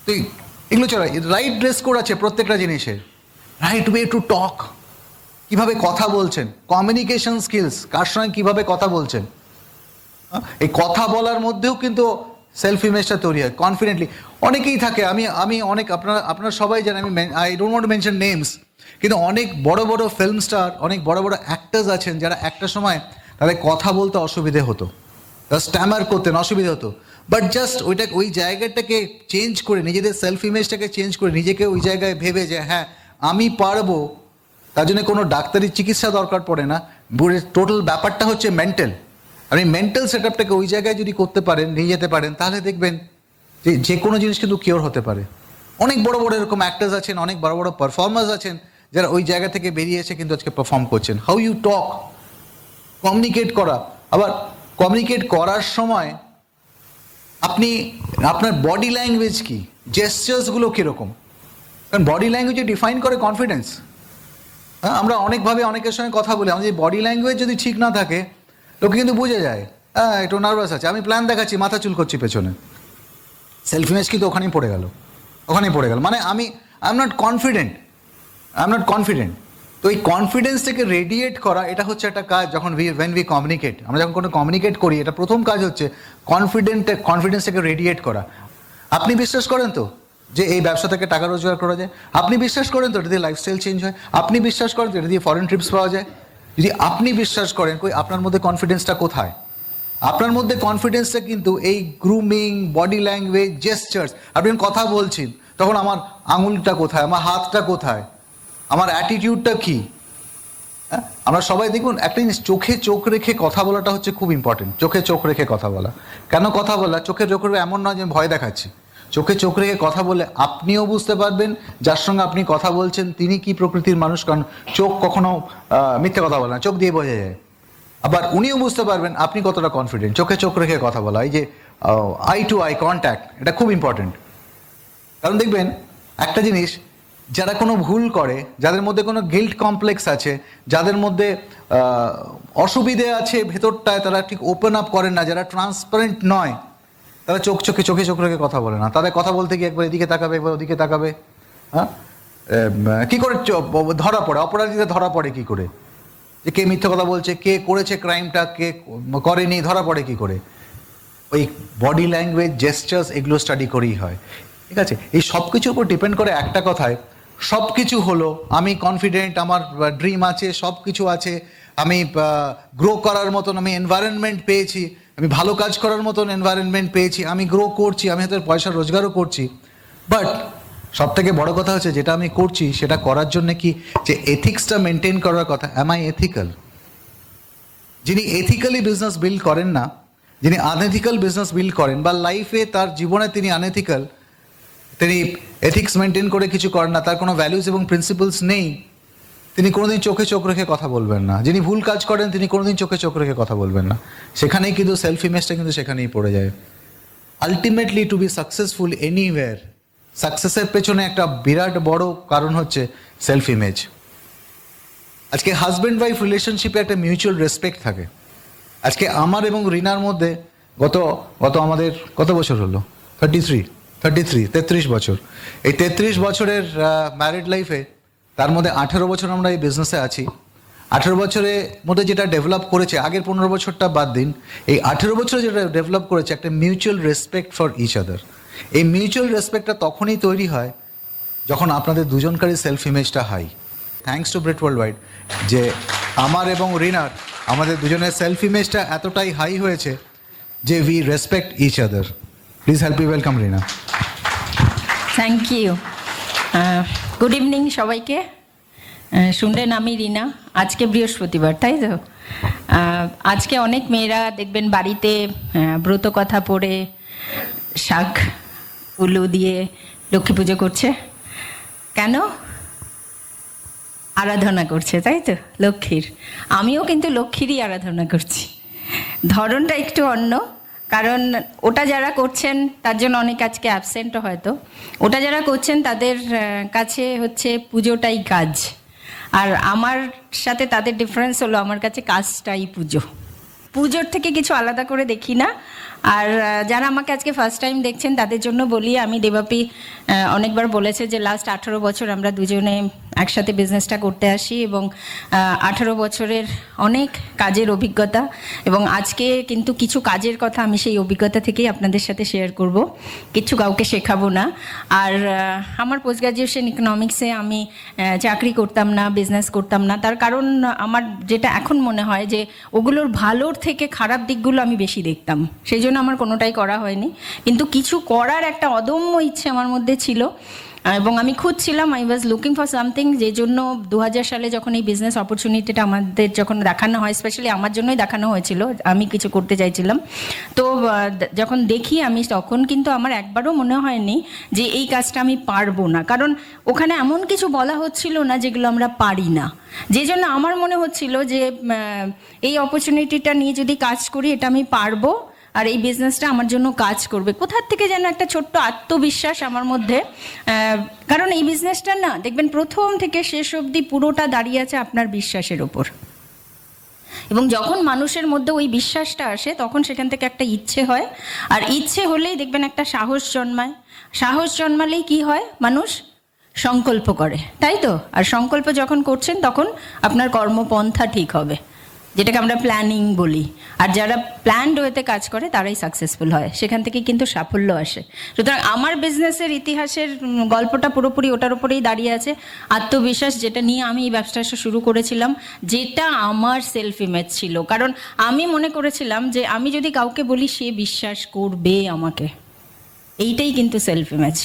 তো এগুলো চলো, রাইট ড্রেস কোড আছে প্রত্যেকটা জিনিসের। রাইট ওয়ে টু টক, কীভাবে কথা বলছেন, কমিউনিকেশন স্কিলস, কার সঙ্গে কীভাবে কথা বলছেন। এই কথা বলার মধ্যেও কিন্তু সেলফ ইমেজটা তৈরি হয় কনফিডেন্টলি। অনেকেই থাকে, আমি অনেক, আপনারা সবাই জানেন, আমি I don't want to mention names, কিন্তু অনেক বড় বড় ফিল্ম স্টার, অনেক বড় বড় অ্যাক্টার্স আছেন যারা একটা সময় তাদের কথা বলতে অসুবিধে হতো, স্ট্যামার করতেন, অসুবিধে হতো। বাট জাস্ট ওই জায়গাটাকে চেঞ্জ করে, নিজেদের সেলফ ইমেজটাকে চেঞ্জ করে, নিজেকে ওই জায়গায় ভেবে যে হ্যাঁ আমি পারবো, তার জন্য কোনো ডাক্তারি চিকিৎসা দরকার পড়ে না। টোটাল ব্যাপারটা হচ্ছে মেন্টাল। আপনি মেন্টাল সেট আপটাকে ওই জায়গায় যদি করতে পারেন, নিয়ে যেতে পারেন, তাহলে দেখবেন যে যে কোনো জিনিস কিন্তু কিওর হতে পারে। অনেক বড় বড় এরকম অ্যাক্টার্স আছেন, অনেক বড় বড় পারফর্মার্স আছেন যারা ওই জায়গা থেকে বেরিয়ে এসে কিন্তু আজকে পারফর্ম করছেন। হাউ ইউ টক, কমিউনিকেট করা, আবার কমিউনিকেট করার সময় আপনি আপনার বডি ল্যাঙ্গুয়েজ কি, জেস্টার্সগুলো কীরকম, কারণ বডি ল্যাঙ্গুয়েজে ডিফাইন করে কনফিডেন্স। হ্যাঁ, আমরা অনেকভাবে অনেকের সঙ্গে কথা বলি, আমাদের বডি ল্যাঙ্গুয়েজ যদি ঠিক না থাকে লোকে কিন্তু বুঝে যায় হ্যাঁ একটু নার্ভাস আছে, আমি প্ল্যান দেখাচ্ছি, মাথা চুল করছি পেছনে, সেলফ ইমেজ কিন্তু ওখানেই পড়ে গেল, ওখানেই পড়ে গেল। মানে আই এম নট কনফিডেন্ট। তো এই কনফিডেন্সটাকে রেডিয়েট করা, এটা হচ্ছে একটা কাজ। যখন ওয়েন উই কমিউনিকেট, আমরা যখন কোনো কমিউনিকেট করি, এটা প্রথম কাজ হচ্ছে কনফিডেন্সটাকে রেডিয়েট করা। আপনি বিশ্বাস করেন তো যে এই ব্যবসা থেকে টাকা রোজগার করা যায়? আপনি বিশ্বাস করেন তো এটা দিয়ে লাইফস্টাইল চেঞ্জ হয়? আপনি বিশ্বাস করেন তো এটা দিয়ে ফরেন ট্রিপস পাওয়া যায়? যদি আপনি বিশ্বাস করেন, কই আপনার মধ্যে কনফিডেন্সটা কোথায়? আপনার মধ্যে কনফিডেন্সটা কিন্তু এই গ্রুমিং, বডি ল্যাঙ্গুয়েজ, জেস্টার্স। আপনি কথা বলছেন তখন আমার আঙুলটা কোথায়, আমার হাতটা কোথায়, আমার অ্যাটিটিউডটা কী? হ্যাঁ, আমরা সবাই দেখুন একটা জিনিস, চোখে চোখ রেখে কথা বলাটা হচ্ছে খুব ইম্পর্টেন্ট। চোখে চোখ রেখে কথা বলা, কেন কথা বলা? চোখে চোখ রেখে এমন নয় যে ভয় দেখাচ্ছি, চোখে চোখ রেখে কথা বলে আপনিও বুঝতে পারবেন যার সঙ্গে আপনি কথা বলছেন তিনি কি প্রকৃতির মানুষ, কারণ চোখ কখনো মিথ্যে কথা বলে না, চোখ দিয়ে বোঝা যায়। আবার উনিও বুঝতে পারবেন আপনি কতটা কনফিডেন্ট। চোখে চোখ রেখে কথা বলা, এই যে আই টু আই কন্ট্যাক্ট, এটা খুব ইম্পর্টেন্ট। কারণ দেখবেন একটা জিনিস, যারা কোনো ভুল করে, যাদের মধ্যে কোনো গিল্ট কমপ্লেক্স আছে, যাদের মধ্যে অসুবিধে আছে ভেতরটায়, তারা ঠিক ওপেন আপ করেন না, যারা ট্রান্সপারেন্ট নয়, তারা চোখে চোখ রেখে কথা বলে না। তাদের কথা বলতে গিয়ে একবার এদিকে তাকাবে, একবার ওদিকে তাকাবে। হ্যাঁ, কী করে ধরা পড়ে, অপরাধীদের ধরা পড়ে কী করে, যে কে মিথ্যে কথা বলছে, কে করেছে ক্রাইমটা, কে করেনি, ধরা পড়ে কী করে? ওই বডি ল্যাঙ্গুয়েজ, জেস্টার্স, এগুলো স্টাডি করেই হয়। ঠিক আছে, এই সব কিছুর উপর ডিপেন্ড করে একটা কথায়, সব কিছু হলো, আমি কনফিডেন্ট, আমার ড্রিম আছে, সব কিছু আছে, আমি গ্রো করার মতন আমি এনভায়রনমেন্ট পেয়েছি, আমি ভালো কাজ করার মতন এনভায়রনমেন্ট পেয়েছি, আমি গ্রো করছি, আমি হয়তো পয়সা রোজগারও করছি। বাট সব থেকে বড় কথা হচ্ছে যেটা আমি করছি সেটা করার জন্য কি যে এথিক্সটা মেনটেন করার কথা, অ্যাম আই এথিক্যাল? যিনি এথিক্যালি বিজনেস বিল্ড করেন না, যিনি আনএথিক্যাল বিজনেস বিল্ড করেন, বা লাইফে তার জীবনে তিনি আনএথিক্যাল, তিনি এথিক্স মেনটেন করে কিছু করেন না, তার কোনো ভ্যালুস এবং প্রিন্সিপালস নেই, তিনি কোনোদিন চোখে চোখ রেখে কথা বলবেন না। যিনি ভুল কাজ করেন তিনি কোনোদিন চোখে চোখ রেখে কথা বলবেন না। সেখানেই কিন্তু সেলফ ইমেজটা কিন্তু সেখানেই পড়ে যায়। Ultimately to be successful anywhere, সাকসেসের পেছনে একটা বিরাট বড় কারণ হচ্ছে সেলফ ইমেজ। আজকে হাজব্যান্ড ওয়াইফ রিলেশনশিপে একটা মিউচুয়াল রেসপেক্ট থাকে। আজকে আমার এবং রিনার মধ্যে গত আমাদের কত বছর হলো? 33 বছর। এই 33 বছরের ম্যারিড লাইফে তার মধ্যে 18 বছর আমরা এই বিজনেসে আছি। 18 বছরের মধ্যে যেটা ডেভেলপ করেছে, আগের 15 বছরটা বাদ দিন, এই 18 বছরে যেটা ডেভেলপ করেছে একটা mutual respect for each other. এই মিউচুয়াল রেসপেক্টটা তখনই তৈরি হয় যখন আপনাদের দুজনকারই সেলফ ইমেজটা high. Thanks to Brett World wide যে আমার এবং রিনার, আমাদের দুজনের সেলফ ইমেজটা এতটাই হাই হয়েছে যে we respect each other. Please help me welcome Rina. Thank you. Good evening সবাইকে। শুনলেন আমি রিনা। আজকে বৃহস্পতিবার, তাই তো? আজকে অনেক মেয়েরা দেখবেন বাড়িতে ব্রত কথা পড়ে শাক উলু দিয়ে লক্ষ্মী পুজো করছে। কেন? আরাধনা করছে, তাই তো, লক্ষ্মীর। আমিও কিন্তু লক্ষ্মীরই আরাধনা করছি, ধরনটা একটু অন্য। কারণ ওটা যারা করছেন তার জন্য অনেক আজকে অ্যাবসেন্টও হয়তো। ওটা যারা করছেন তাদের কাছে হচ্ছে পুজোটাই কাজ, আর আমার সাথে তাদের ডিফারেন্স হলো আমার কাছে কাজটাই পুজো। পুজোর থেকে কিছু আলাদা করে দেখি না। আর যারা আমাকে আজকে ফার্স্ট টাইম দেখছেন তাদের জন্য বলি, আমি দেবাপি অনেকবার বলেছে যে লাস্ট 18 বছর আমরা দুজনে একসাথে বিজনেসটা করতে আসি, এবং 18 বছরের অনেক কাজের অভিজ্ঞতা, এবং আজকে কিন্তু কিছু কাজের কথা আমি সেই অভিজ্ঞতা থেকেই আপনাদের সাথে শেয়ার করব, কিছু কাউকে শেখাবো না। আর আমার পোস্ট গ্র্যাজুয়েশন ইকোনমিক্সে আমি চাকরি করতাম না, বিজনেস করতাম না। তার কারণ আমার যেটা এখন মনে হয় যে ওগুলোর ভালোর থেকে খারাপ দিকগুলো আমি বেশি দেখতাম, সেই জন্য জন্য আমার কোনোটাই করা হয়নি, কিন্তু কিছু করার একটা অদম্য ইচ্ছে আমার মধ্যে ছিল এবং আমি খুঁজছিলাম, I was looking for something, যে জন্য 2000 সালে যখন এই বিজনেস অপরচুনিটিটা আমাদের যখন দেখানো হয়, স্পেশালি আমার জন্যই দেখানো হয়েছিল, আমি কিছু করতে চাইছিলাম। তো যখন দেখি আমি, তখন কিন্তু আমার একবারও মনে হয়নি যে এই কাজটা আমি পারবো না, কারণ ওখানে এমন কিছু বলা হচ্ছিল না যেগুলো আমরা পারি না, যে জন্য আমার মনে হচ্ছিল যে এই অপরচুনিটিটা নিয়ে যদি কাজ করি এটা আমি পারবো, আর এই বিজনেসটা আমার জন্য কাজ করবে। কোথার থেকে যেন একটা ছোট্ট আত্মবিশ্বাস আমার মধ্যে, কারণ এই বিজনেসটা না দেখবেন প্রথম থেকে শেষ অবধি পুরোটা দাঁড়িয়ে আছে আপনার বিশ্বাসের ওপর, এবং যখন মানুষের মধ্যে ওই বিশ্বাসটা আসে তখন সেখান থেকে একটা ইচ্ছে হয়, আর ইচ্ছে হলেই দেখবেন একটা সাহস জন্মায়, সাহস জন্মালেই কি হয়, মানুষ সংকল্প করে, তাই তো? আর সংকল্প যখন করছেন তখন আপনার কর্মপন্থা ঠিক হবে, যেটাকে আমরা প্ল্যানিং বলি। আর যারা প্ল্যান্ড ওয়েতে কাজ করে তারাই সাকসেসফুল হয়, সেখান থেকে কিন্তু সাফল্য আসে। সুতরাং আমার বিজনেসের ইতিহাসের গল্পটা পুরোপুরি ওটার উপরেই দাঁড়িয়ে আছে, আত্মবিশ্বাস, যেটা নিয়ে আমি এই ব্যবসাটা শুরু করেছিলাম, যেটা আমার সেলফ ইমেজ ছিল। কারণ আমি মনে করেছিলাম যে আমি যদি কাউকে বলি সে বিশ্বাস করবে আমাকে, এইটাই কিন্তু সেলফ ইমেজ।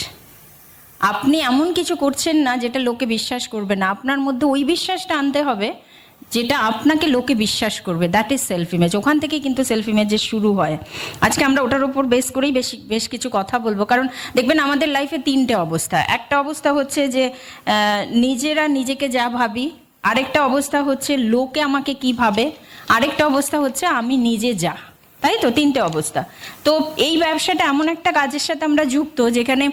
আপনি এমন কিছু করছেন না যেটা লোকে বিশ্বাস করবে না, আপনার মধ্যে ওই বিশ্বাসটা আনতে হবে যেটা আপনাকে লোকে বিশ্বাস করবে, দ্যাট ইজ সেলফ ইমেজ। ওখান থেকে কিন্তু সেলফ ইমেজের শুরু হয়। আজকে আমরা ওটার উপর বেস করেই বেশ কিছু কথা বলবো, কারণ দেখবেন আমাদের লাইফে তিনটে অবস্থা। একটা অবস্থা হচ্ছে যে নিজেরা নিজেকে যা ভাবি, আরেকটা অবস্থা হচ্ছে লোকে আমাকে কি ভাবে, আরেকটা অবস্থা হচ্ছে আমি নিজে যা, তাই তো? তিনটে অবস্থা। তো এই ব্যবসাটা এমন একটা কাজের সাথে আমরা যুক্ত যেখানে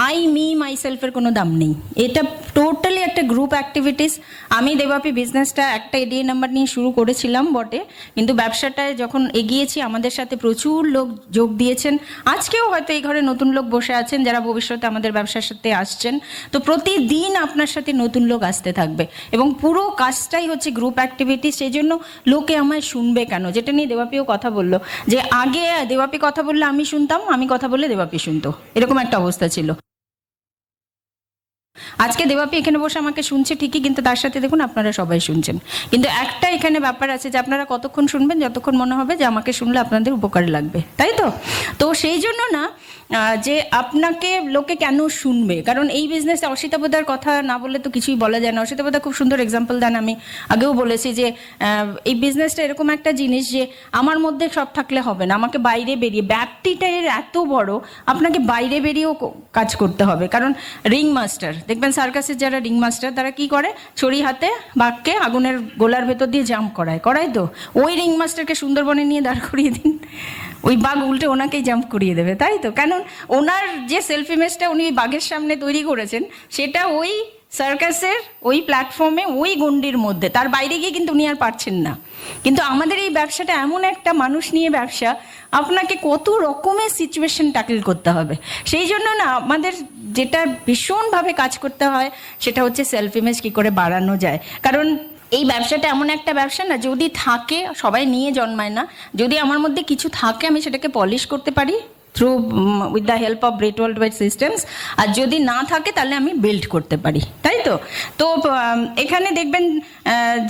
আই মি মাইসেলফের কোনো দাম নেই, এটা টোটালি একটা গ্রুপ অ্যাক্টিভিটিস। আমি দেবাপি বিজনেসটা একটা এডিএ নাম্বার নিয়ে শুরু করেছিলাম বটে, কিন্তু ব্যবসাটায় যখন এগিয়েছি আমাদের সাথে প্রচুর লোক যোগ দিয়েছেন। আজকেও হয়তো এই ঘরে নতুন লোক বসে আছেন যারা ভবিষ্যতে আমাদের ব্যবসার সাথে আসছেন। তো প্রতিদিন আপনার সাথে নতুন লোক আসতে থাকবে এবং পুরো কাজটাই হচ্ছে গ্রুপ অ্যাক্টিভিটি। সেই জন্য লোকে আমায় শুনবে কেন, যেটা নিয়ে দেবাপিও কথা বললো, যে আগে দেবাপি কথা বললে আমি শুনতাম, আমি কথা বললে দেবাপি শুনতো, এরকম একটা অবস্থা ছিল। আজকে দেবাপি এখানে বসে আমাকে শুনছে ঠিকই, কিন্তু তার সাথে দেখুন আপনারা সবাই শুনছেন। কিন্তু একটা এখানে ব্যাপার আছে যে আপনারা কতক্ষণ শুনবেন, যতক্ষণ মনে হবে যে আমাকে শুনলে আপনাদের উপকারে লাগবে, তাই তো? তো সেই জন্য না যে আপনাকে লোকে কেন শুনবে, কারণ এই বিজনেসে অসিতাবদার কথা না বললে তো কিছুই বলা যায় না। অসিতাবদা খুব সুন্দর এক্সাম্পল দেন, আমি আগেও বলেছি যে এই বিজনেসটা এরকম একটা জিনিস যে আমার মধ্যে সব থাকলে হবে না, আমাকে বাইরে বেরিয়ে, ব্যাপ্তিটা এর এত বড়, আপনাকে বাইরে বেরিয়েও কাজ করতে হবে। কারণ রিং মাস্টার দেখবেন, সার্কাসের যারা রিং মাস্টার তারা কি করে, ছড়ি হাতে বাঘকে আগুনের গোলার ভেতর দিয়ে জাম্প করায় তো ওই রিং মাস্টারকে সুন্দরবনে নিয়ে দাঁড় করিয়ে দিন, ওই বাঘ উল্টে ওনাকেই জাম্প করিয়ে দেবে, তাই তো? কেন, ওনার যে সেলফ ইমেজটা উনি বাঘের সামনে তৈরি করেছেন সেটা ওই সার্কাসের ওই প্ল্যাটফর্মে, ওই গণ্ডির মধ্যে, তার বাইরে গিয়ে কিন্তু উনি আর পারছেন না। কিন্তু আমাদের এই ব্যবসাটা এমন একটা মানুষ নিয়ে ব্যবসা, আপনাকে কত রকমের সিচুয়েশন ট্যাকল করতে হবে। সেই জন্য না আমাদের যেটা ভীষণভাবে কাজ করতে হয় সেটা হচ্ছে সেলফ ইমেজ কী করে বাড়ানো যায়। কারণ এই ব্যবসাটা এমন একটা ব্যবসা না, যদি থাকে, সবাই নিয়ে জন্মায় না, যদি আমার মধ্যে কিছু থাকে আমি সেটাকে পলিশ করতে পারি through with the help of great world wide systems, আর যদি না থাকে তাহলে আমি বিল্ড করতে পারি, তাই তো? তো এখানে দেখবেন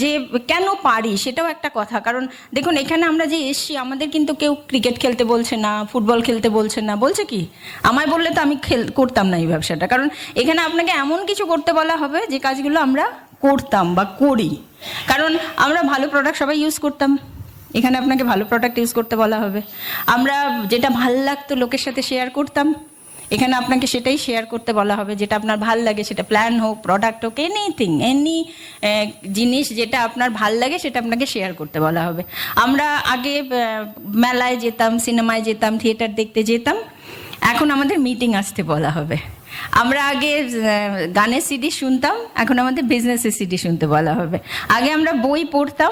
যে কেন পারি সেটাও একটা কথা। কারণ দেখুন এখানে আমরা যে এসছি, আমাদের কিন্তু কেউ ক্রিকেট খেলতে বলছে না, ফুটবল খেলতে বলছে না, বলছে কি? আমায় বললে তো আমি করতাম না এই ব্যবসাটা। কারণ এখানে আপনাকে এমন কিছু করতে বলা হবে যে কাজগুলো আমরা করতাম বা করি। কারণ আমরা ভালো প্রোডাক্ট সবাই ইউজ করতাম, এখানে আপনাকে ভালো প্রোডাক্ট ইউজ করতে বলা হবে। আমরা যেটা ভাল লাগতো লোকের সাথে শেয়ার করতাম, এখানে আপনাকে সেটাই শেয়ার করতে বলা হবে, যেটা আপনার ভাল লাগে, সেটা প্ল্যান হোক, প্রোডাক্ট হোক, এনিথিং, এনি জিনিস যেটা আপনার ভাল লাগে সেটা আপনাকে শেয়ার করতে বলা হবে। আমরা আগে মেলায় যেতাম, সিনেমায় যেতাম, থিয়েটার দেখতে যেতাম, এখন আমাদের মিটিং আসতে বলা হবে। আমরা আগে গানের সিডি শুনতাম, এখন আমাদের বিজনেসের সিডি শুনতে বলা হবে। আগে আমরা বই পড়তাম,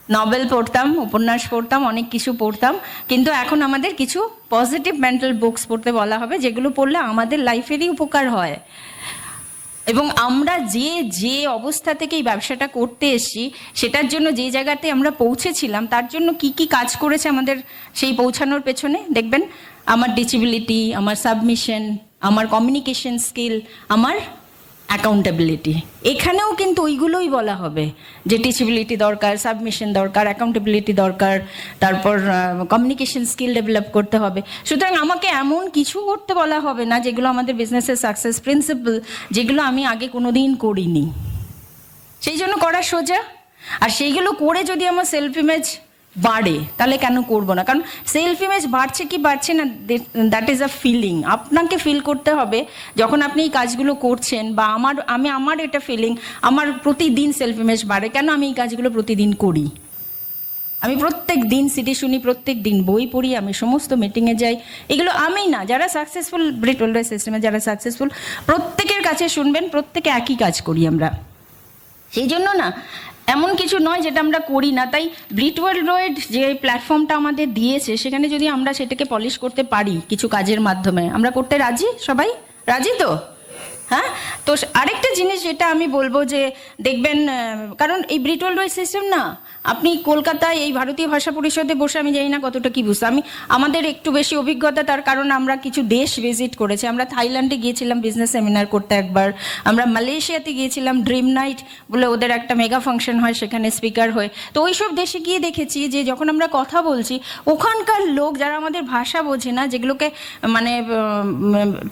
নভেল পড়তাম, উপন্যাস পড়তাম, অনেক কিছু পড়তাম, কিন্তু এখন আমাদের কিছু পজিটিভ মেন্টাল বুকস পড়তে বলা হবে, যেগুলো পড়লে আমাদের লাইফেরই উপকার হয়। এবং আমরা যে অবস্থা থেকে এই ব্যবসাটা করতে এসেছি, সেটার জন্য যে জায়গাতে আমরা পৌঁছেছিলাম, তার জন্য কি কি কাজ করেছে আমাদের সেই পৌঁছানোর পেছনে, দেখবেন আমার ডিসেবিলিটি, আমার সাবমিশন, আমার কমিউনিকেশন স্কিল, আমার অ্যাকাউন্টেবিলিটি, এখানেও কিন্তু ওইগুলোই বলা হবে যে টিচেবিলিটি দরকার, সাবমিশন দরকার, অ্যাকাউন্টেবিলিটি দরকার, তারপর কমিউনিকেশন স্কিল ডেভেলপ করতে হবে। সুতরাং আমাকে এমন কিছু করতে বলা হবে না যেগুলো আমাদের বিজনেসের সাকসেস প্রিন্সিপাল, যেগুলো আমি আগে কোনোদিন করিনি। সেই জন্য করা সোজা। আর সেইগুলো করে যদি আমার সেলফ ইমেজ বাড়ে তাহলে কেন করবো না? কারণ সেলফ ইমেজ বাড়ছে কি বাড়ছে না, দ্যাট ইজ আ ফিলিং। আপনাকে ফিল করতে হবে যখন আপনি এই কাজগুলো করছেন, বা আমার এটা ফিলিং, আমার প্রতিদিন সেলফ ইমেজ বাড়ে। কেন আমি এই কাজগুলো প্রতিদিন করি? আমি প্রত্যেক দিন সিটি শুনি, প্রত্যেক দিন বই পড়ি, আমি সমস্ত মিটিংয়ে যাই। এগুলো আমি না, যারা সাকসেসফুল ব্রিট ওয়ার্ল্ড সিস্টেমে যারা সাকসেসফুল, প্রত্যেকের কাছে শুনবেন, প্রত্যেকে একই কাজ করি আমরা। সেই জন্য না, এমন কিছু নয় যেটা আমরা করি না। তাই ব্রিট ওয়ার্ল্ড যে প্ল্যাটফর্মটা আমাদের দিয়েছে, সেখানে যদি আমরা সেটাকে পলিশ করতে পারি কিছু কাজের মাধ্যমে, আমরা করতে রাজি? সবাই রাজি তো? হ্যাঁ। তো আরেকটা জিনিস যেটা আমি বলবো যে দেখবেন, কারণ এই ব্রিট ওয়ার্ল্ড সিস্টেম না, আপনি কলকাতায় এই ভারতীয় ভাষা পরিষদে বসে, আমি জানি না কতটা কি বুঝতে, আমাদের একটু বেশি অভিজ্ঞতা, তার কারণ আমরা কিছু দেশ ভিজিট করেছি। আমরা থাইল্যান্ডে গিয়েছিলাম বিজনেস সেমিনার করতে একবার, আমরা মালয়েশিয়াতে গিয়েছিলাম, ড্রিম নাইট বলে ওদের একটা মেগা ফাংশন হয়, সেখানে স্পিকার হয়ে। তো ওই সব দেশে গিয়ে দেখেছি যে যখন আমরা কথা বলছি, ওখানকার লোক যারা আমাদের ভাষা বোঝে না, যেগুলোকে মানে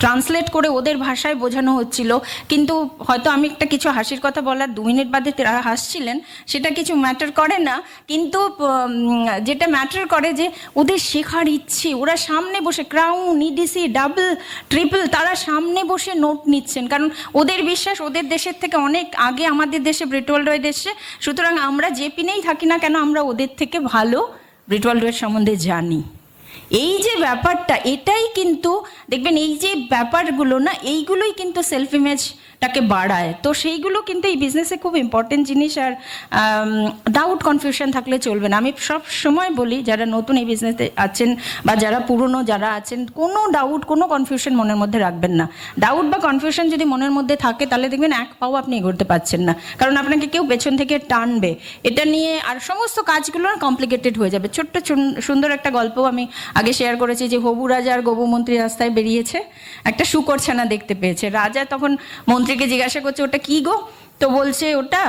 ট্রান্সলেট করে ওদের ভাষায় বোঝানো হচ্ছিল, কিন্তু হয়তো আমি একটা কিছু হাসির কথা বলার 2 মিনিট বাদে তারা হাসছিলেন, সেটা কিছু ম্যাটার করে না। কিন্তু যেটা ম্যাটার করে যে ওদের শেখার ইচ্ছে, ওরা সামনে বসে ক্রাউন, ইডিসি, ডাবল, ট্রিপল, তারা সামনে বসে নোট নিচ্ছেন, কারণ ওদের বিশ্বাস ওদের দেশের থেকে অনেক আগে আমাদের দেশে ব্রিট ওয়ার্ল্ড এসছে। সুতরাং আমরা যে পিনেই থাকি না কেন, আমরা ওদের থেকে ভালো ব্রিট ওয়ার্ল্ড সম্বন্ধে জানি। এই যে ব্যাপারটা, এটাই কিন্তু দেখবেন, এই যে ব্যাপারগুলো না, এইগুলোই কিন্তু সেলফ ইমেজটাকে বাড়ায়। তো সেইগুলো কিন্তু এই বিজনেসে খুব ইম্পর্টেন্ট জিনিস। আর ডাউট কনফিউশন থাকলে চলবে না। আমি সব সময় বলি, যারা নতুন এই বিজনেসে আছেন বা যারা পুরনো যারা আছেন, কোনো ডাউট, কোনো কনফিউশন মনের মধ্যে রাখবেন না। ডাউট বা কনফিউশন যদি মনের মধ্যে থাকে, তাহলে দেখবেন এক পাও আপনি এগোতে পারছেন না, কারণ আপনাকে কেউ পেছন থেকে টানবে এটা নিয়ে, আর সমস্ত কাজগুলো কমপ্লিকেটেড হয়ে যাবে। ছোট্ট সুন্দর একটা গল্প আমি আগে শেয়ার করেছি যে হবু রাজা আর গবু মন্ত্রী রাস্তায় বেরিয়েছে, একটা শূকর ছানা দেখতে পেয়েছে। রাজা তখন মন্ত্রীকে জিজ্ঞাসা করছে, ওটা কি গো? তো বলছে, ওটা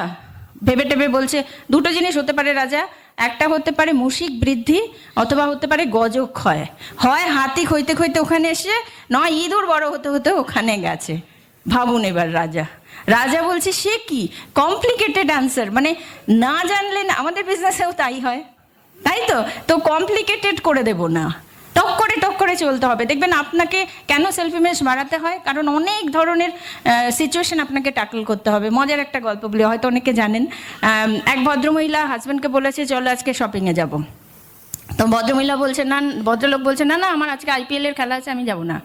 ভেবে টেবে বলছে, 2টো জিনিস হতে পারে রাজা, একটা হতে পারে মুশিক বৃদ্ধি, অথবা হতে পারে গজক ক্ষয়। হয় হাতি খইতে খইতে ওখানে এসে, নয় ইঁদুর বড় হতে হতে ওখানে গেছে। ভাবুন এবার রাজা বলছে, সে কি কমপ্লিকেটেড অ্যান্সার, মানে না জানলে না। আমাদের বিজনেসেও তাই হয়, তাই তো? তো কমপ্লিকেটেড করে দেব না, টক করে চলতে হবে। দেখবেন আপনাকে কেন সেলফ ইমেজ বাড়াতে হয়, কারণ অনেক ধরনের সিচুয়েশন আপনাকে ট্যাকল করতে হবে। মজার একটা গল্প বলি, হয়তো অনেকে জানেন। এক ভদ্রমহিলা হাজব্যান্ডকে বলেছে, চলো আজকে শপিংয়ে যাব। তো ভদ্রলোক বলছে, না আমার আজকে IPL এর খেলা আছে, আমি যাব না।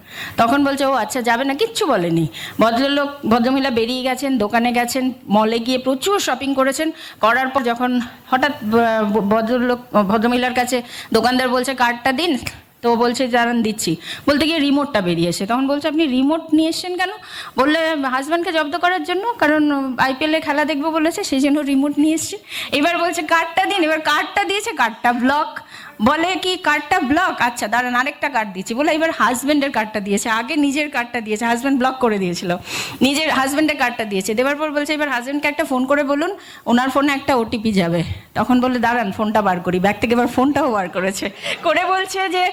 তখন বলছে, ও আচ্ছা যাবে না, কিচ্ছু বলেনি। ভদ্রমহিলা বেরিয়ে গেছেন, দোকানে গেছেন, মলে গিয়ে প্রচুর শপিং করেছেন। করার পর যখন হঠাৎ ভদ্রমহিলার কাছে দোকানদার বলছে, কার্ডটা দিন। তো বলছে, দাঁড়ান দিচ্ছি। বলতে গিয়ে রিমোটটা বেরিয়ে এসে, তখন বলছে, আপনি রিমোট নিয়ে এসছেন কেন? বললে, হাজব্যান্ডকে জব্দ করার জন্য, কারণ IPL এ খেলা দেখবো বলেছে, সেই জন্য রিমোট নিয়ে এসছি। এবার বলছে, কার্ডটা দিন। এবার কার্ডটা দিয়েছে, কার্ডটা ব্লক। বলে কি, কার্ডটা ব্লক? আচ্ছা দাঁড়ান, আরেকটা কার্ড দিচ্ছি। বলে এবার হাজব্যান্ডের কার্ডটা দিয়েছে, আগে নিজের কার্ডটা দিয়েছে, হাজব্যান্ড ব্লক করে দিয়েছিল, নিজের হাজব্যান্ডের কার্ডটা দিয়েছে। দেওয়ার পর বলছে, এবার হাজব্যান্ডকে একটা ফোন করে বলুন, ওনার ফোনে একটা OTP যাবে। তখন বলে, দাঁড়ান ফোনটা বার করি। ব্যাগ থেকে এবার ফোনটাও বার করেছে, করে বলছে যে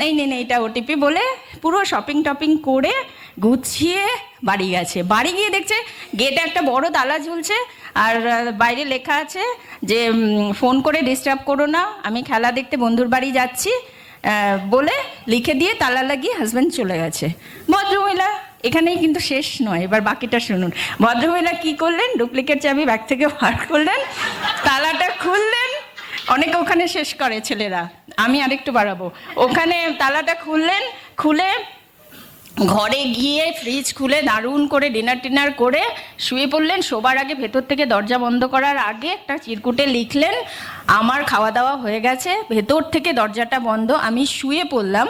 এই নেই এটা OTP। বলে পুরো শপিং টপিং করে গুছিয়ে বাড়ি গেছে। বাড়ি গিয়ে দেখছে গেটে একটা বড় তালা ঝুলছে, আর বাইরে লেখা আছে যে ফোন করে ডিস্টার্ব করো না, আমি খেলা দেখতে বন্ধুর বাড়ি যাচ্ছি বলে লিখে দিয়ে তালা লাগিয়ে হাজব্যান্ড চলে গেছে। ভদ্রমহিলা এখানেই কিন্তু শেষ নয়, এবার বাকিটা শুনুন। ভদ্রমহিলা কি করলেন, ডুপ্লিকেট চাবি ব্যাগ থেকে বার করলেন, তালাটা খুললেন। অনেকে ওখানে শেষ করে ছেলেরা, আমি আরেকটু বাড়াবো। ওখানে তালাটা খুললেন, খুলে ঘরে গিয়ে ফ্রিজ খুলে দারুণ করে ডিনার করে শুয়ে পড়লেন। শোবার আগে ভেতর থেকে দরজা বন্ধ করার আগে একটা চিরকুটে লিখলেন, আমার খাওয়া দাওয়া হয়ে গেছে, ভেতর থেকে দরজাটা বন্ধ, আমি শুয়ে পড়লাম,